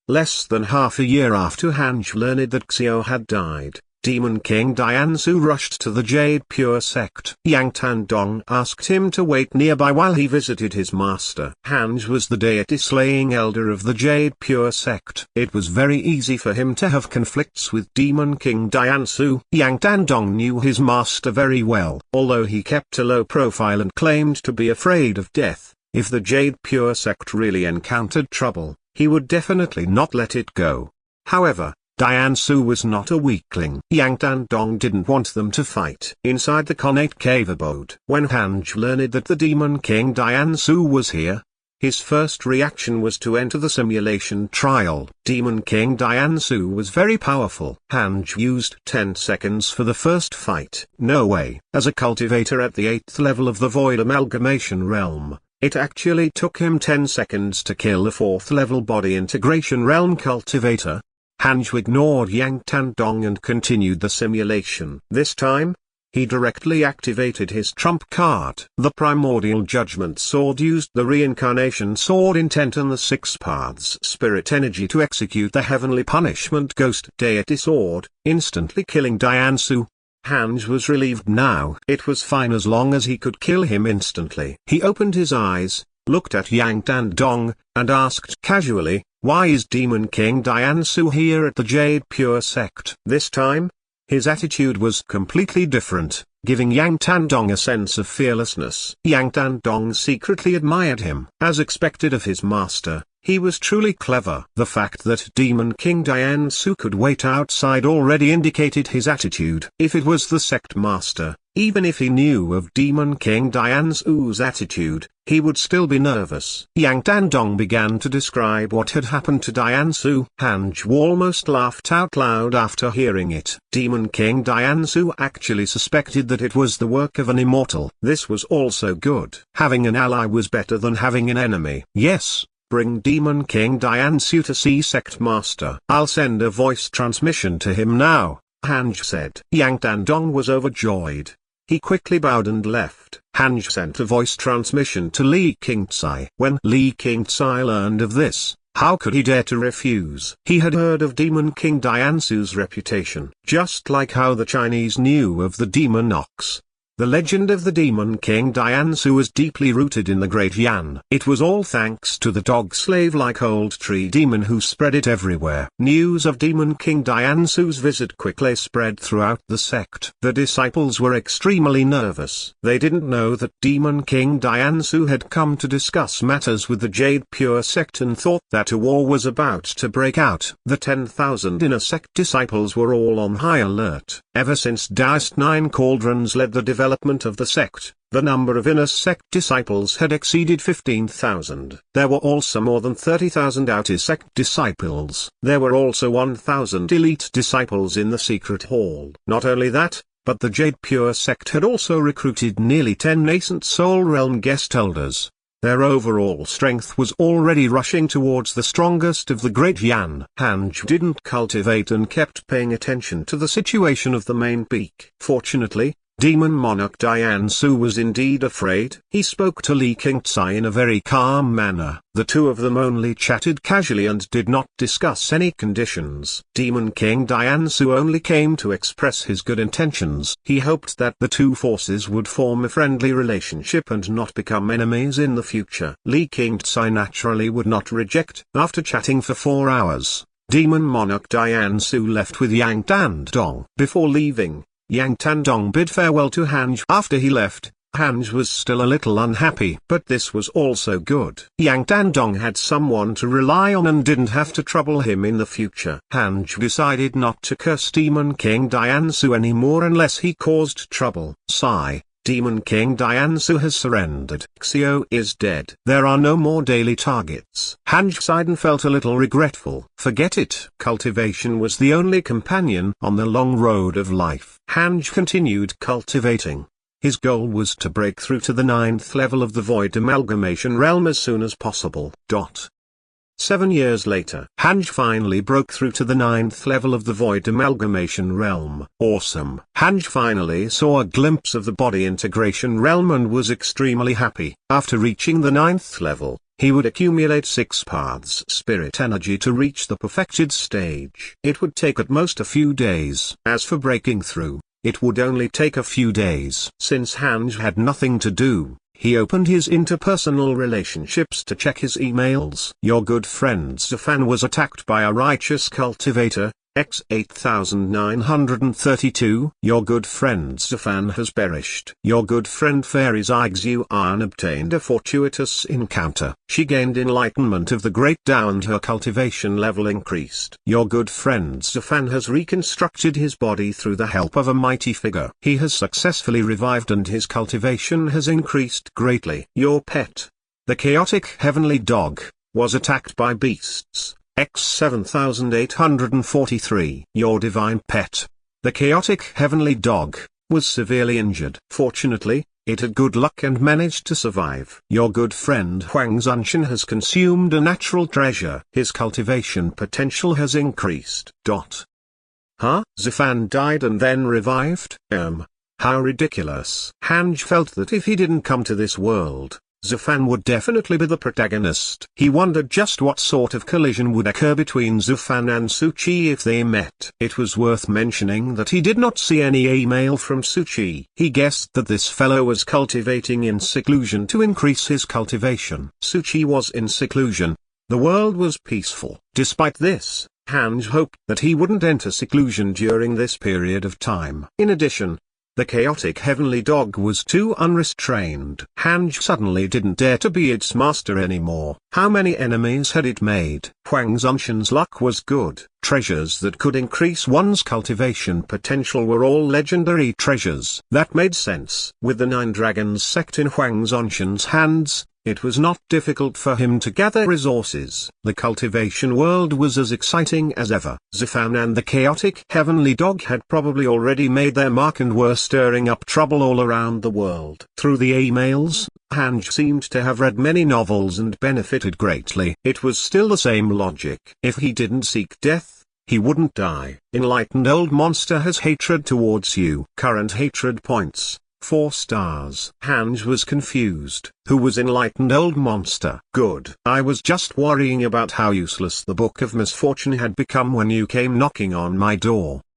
Less than half a year after Hanj learned that Xio had died, Demon King Diansu rushed to the Jade Pure sect. Yang Tandong asked him to wait nearby while he visited his master. Hanj was the deity-slaying elder of the Jade Pure sect. It was very easy for him to have conflicts with Demon King Diansu. Yang Tandong knew his master very well. Although he kept a low profile and claimed to be afraid of death, if the Jade Pure sect really encountered trouble, he would definitely not let it go. However, Diansu was not a weakling. Yang Tandong didn't want them to fight. Inside the connate cave abode, when Hanj learned that the Demon King Diansu was here, his first reaction was to enter the simulation trial. Demon King Diansu was very powerful. Hanj used 10 seconds for the first fight. No way. As a cultivator at the 8th level of the Void Amalgamation Realm, it actually took him 10 seconds to kill the 4th level Body Integration Realm cultivator. Hanj ignored Yang Tandong and continued the simulation. This time, he directly activated his trump card. The Primordial Judgment Sword used the Reincarnation Sword intent and the 6 Paths Spirit Energy to execute the Heavenly Punishment Ghost Deity Sword, instantly killing Diansu. Hanj was relieved now. It was fine as long as he could kill him instantly. He opened his eyes, looked at Yang Tandong, and asked casually, "Why is Demon King Diansu here at the Jade Pure sect?" This time, His attitude was completely different, giving Yang Tandong a sense of fearlessness. Yang Tandong secretly admired him. As expected of his master, he was truly clever. The fact that Demon King Dian Su could wait outside already indicated his attitude. If it was the sect master, even if he knew of Demon King Dian Su's attitude, he would still be nervous. Yang Tandong began to describe what had happened to Dian Su. Han Zhu almost laughed out loud after hearing it. Demon King Dian Su actually suspected that it was the work of an immortal. This was also good. Having an ally was better than having an enemy. Yes. Bring Demon King Dian Su to see Sect Master. I'll send a voice transmission to him now, Hanj said. Yang Tandong was overjoyed. He quickly bowed and left. Hanj sent a voice transmission to Li Qingcai. When Li Qingcai learned of this, how could he dare to refuse? He had heard of Demon King Dian Su's reputation, just like how the Chinese knew of the demon ox. The legend of the Demon King Dian Su was deeply rooted in the Great Yan. It was all thanks to the dog-slave-like old tree demon who spread it everywhere. News of Demon King Dian Su's visit quickly spread throughout the sect. The disciples were extremely nervous. They didn't know that Demon King Dian Su had come to discuss matters with the Jade Pure sect and thought that a war was about to break out. The 10,000 inner sect disciples were all on high alert. Ever since Daoist 9 Cauldrons led the development of the sect, the number of inner sect disciples had exceeded 15,000. There were also more than 30,000 outer sect disciples. There were also 1,000 elite disciples in the secret hall. Not only that, but the Jade Pure sect had also recruited nearly 10 nascent Soul Realm guest elders. Their overall strength was already rushing towards the strongest of the Great Yan. Hanj didn't cultivate and kept paying attention to the situation of the main peak. Fortunately, Demon Monarch Dian Su was indeed afraid. He spoke to Li Qingcai in a very calm manner. The two of them only chatted casually and did not discuss any conditions. Demon King Dian Su only came to express his good intentions. He hoped that the two forces would form a friendly relationship and not become enemies in the future. Li Qingcai naturally would not reject. After chatting for 4 hours, Demon Monarch Dian Su left with Yang Tandong. Before leaving, Yang Tandong bid farewell to Hanj. After he left, Hanj was still a little unhappy. But this was also good. Yang Tandong had someone to rely on and didn't have to trouble him in the future. Hanj decided not to curse Demon King Dian Su anymore unless he caused trouble. Sigh. Demon King Dian Su has surrendered. Xiao is dead. There are no more daily targets. Hanj sighed and felt a little regretful. Forget it. Cultivation was the only companion on the long road of life. Hanj continued cultivating. His goal was to break through to the 9th level of the Void Amalgamation Realm as soon as possible. 7 years later, Hanj finally broke through to the 9th level of the Void Amalgamation Realm. Awesome. Hanj finally saw a glimpse of the Body Integration Realm and was extremely happy. After reaching the 9th level, he would accumulate 6 paths spirit energy to reach the perfected stage. It would take at most a few days. As for breaking through, it would only take a few days. Since Hanj had nothing to do, he opened his interpersonal relationships to check his emails. Your good friend Zafan was attacked by a righteous cultivator, X8932. Your good friend Zafan has perished. Your good friend Fairy Zixuan obtained a fortuitous encounter. She gained enlightenment of the Great Dao and her cultivation level increased. Your good friend Zafan has reconstructed his body through the help of a mighty figure. He has successfully revived and his cultivation has increased greatly. Your pet, the chaotic heavenly dog, was attacked by beasts. X7843. Your divine pet, the chaotic heavenly dog, was severely injured. Fortunately, it had good luck and managed to survive. Your good friend Huang Zunshan has consumed a natural treasure. His cultivation potential has increased. Huh? Zafan died and then revived? How ridiculous. Hanj felt that if he didn't come to this world, Zafan would definitely be the protagonist. He wondered just what sort of collision would occur between Zafan and Suchi if they met. It was worth mentioning that he did not see any email from Suchi. He guessed that this fellow was cultivating in seclusion to increase his cultivation. Suchi was in seclusion. The world was peaceful. Despite this, Hanj hoped that he wouldn't enter seclusion during this period of time. In addition, the chaotic heavenly dog was too unrestrained. Hanj suddenly didn't dare to be its master anymore. How many enemies had it made? Huang Zhongxin's luck was good. Treasures that could increase one's cultivation potential were all legendary treasures. That made sense. With the 9 Dragons sect in Huang Zhongxin's hands, it was not difficult for him to gather resources. The cultivation world was as exciting as ever. Zifan and the chaotic heavenly dog had probably already made their mark and were stirring up trouble all around the world. Through the emails, Hanj seemed to have read many novels and benefited greatly. It was still the same logic. If he didn't seek death, he wouldn't die. Enlightened old monster has hatred towards you. Current hatred points, 4 stars. Hanj was confused. Who was enlightened old monster? Good. I was just worrying about how useless the Book of Misfortune had become when you came knocking on my door.